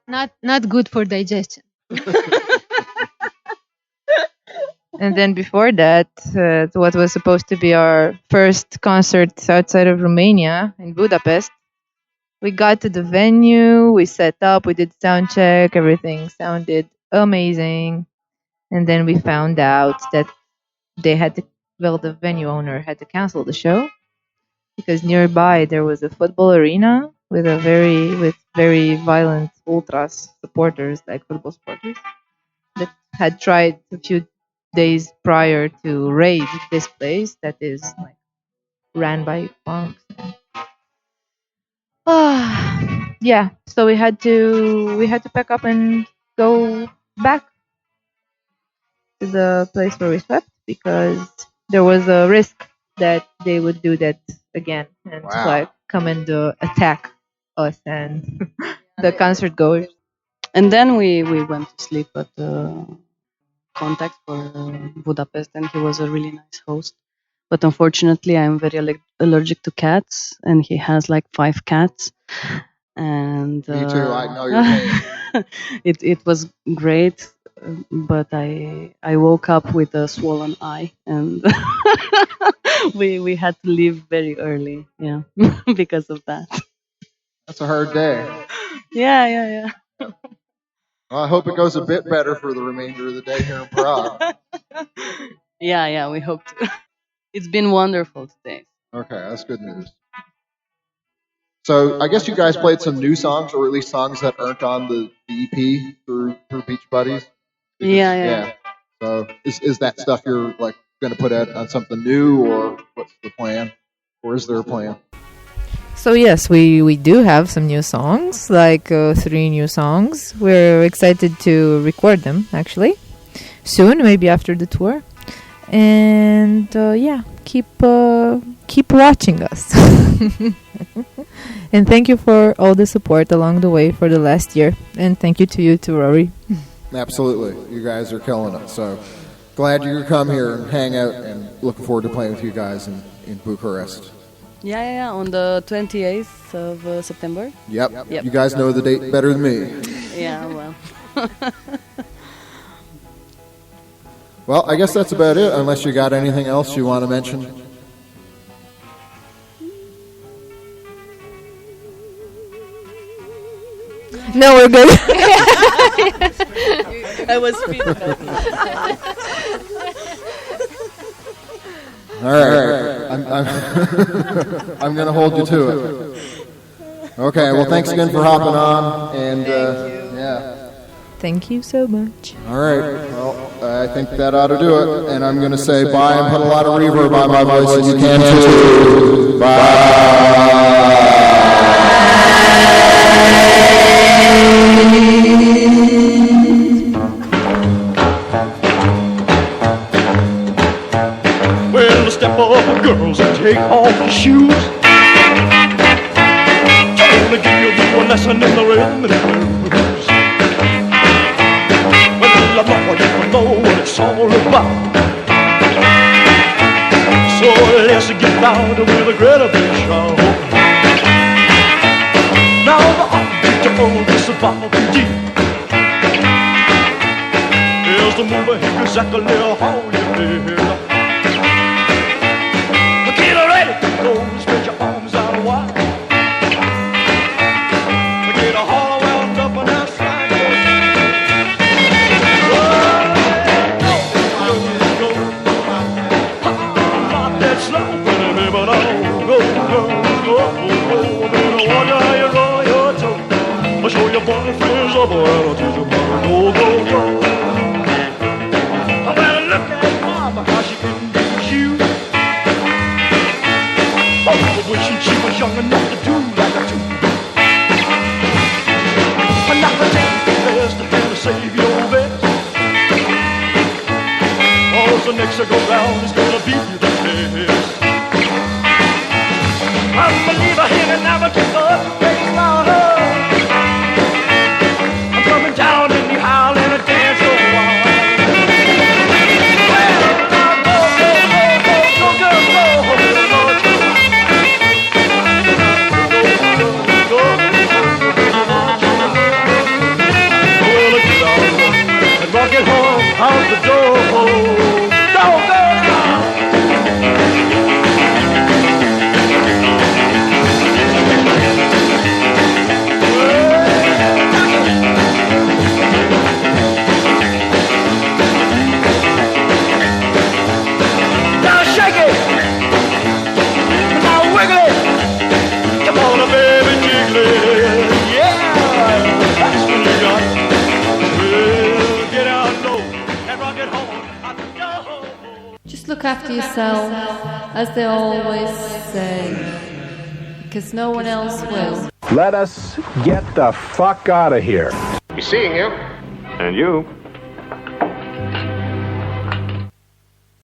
Not good for digestion. And then before that, what was supposed to be our first concert outside of Romania in Budapest, we got to the venue, we set up, we did sound check, everything sounded amazing. And then we found out that the venue owner had to cancel the show because nearby there was a football arena with very violent ultras supporters, like football supporters, that had tried a few days prior to raid this place that is like ran by punks. Yeah, so we had to pack up and go back to the place where we slept because there was a risk that they would do that again and Wow. like come and attack us and the concert goers. And then we went to sleep at the Contact for Budapest, and he was a really nice host. But unfortunately, I'm very allergic to cats, and he has like 5 cats. And Me too. I know your pain. it was great, but I woke up with a swollen eye, and we had to leave very early. Yeah, because of that. That's a hard day. Yeah. Well, I hope it goes a bit better for the remainder of the day here in Prague. Yeah, we hope to. It's been wonderful today. Okay, that's good news. So I guess you guys played some new songs, or at least songs that aren't on the EP through Beach Buddies. Yeah. So is that stuff you're like going to put out on something new, or what's the plan, or is there a plan? So yes, we do have some new songs, like 3 new songs. We're excited to record them actually soon, maybe after the tour. And keep watching us. And thank you for all the support along the way for the last year. And thank you to you too, Rory. Absolutely, you guys are killing it. So glad you could come here and hang out, and looking forward to playing with you guys in Bucharest. Yeah, on the 28th of September. Yep. You guys know the date better than me. Yeah, well. Well, I guess that's about it, unless you got anything else you want to mention. No, we're good. I was feedback. All right. I'm going to hold you to it. Okay, well, thanks again for hopping on. And, yeah. Thank you so much. All right. Well, I think that ought to do it. And I'm going to say bye and put a lot of reverb on my voice, and you can too. Bye. Well, step up, girls, and take off your shoes. Gonna give you a lesson in the rhythm and blues. Well, I know you know what it's all about. So let's get down with a great big show. Now the object of this about the G is to move exactly how you feel. Get ready to go, spread your arms out wide. Get a hollow wound up and now slide. Not that slow, baby, but I'll go, baby, watch how you roll your toe. I'll show your boyfriends up, or I'll teach you how to go. I better look at mama, how she can do shoes. Oh, wishing she was young enough to do like I do. But now I take best and save your best. Cause the next to go round is gonna be the best. Unbeliever here and never keep up the pace louder. I'm coming down and you howl and a dance so wild. Well, now go, go, go, go, go, girl, go, go, go, go, go, well, look around and rock it home out the door. Don't go now. Look after yourself, as they always say, because no one else will. Let us get the fuck out of here. Be seeing you. And you.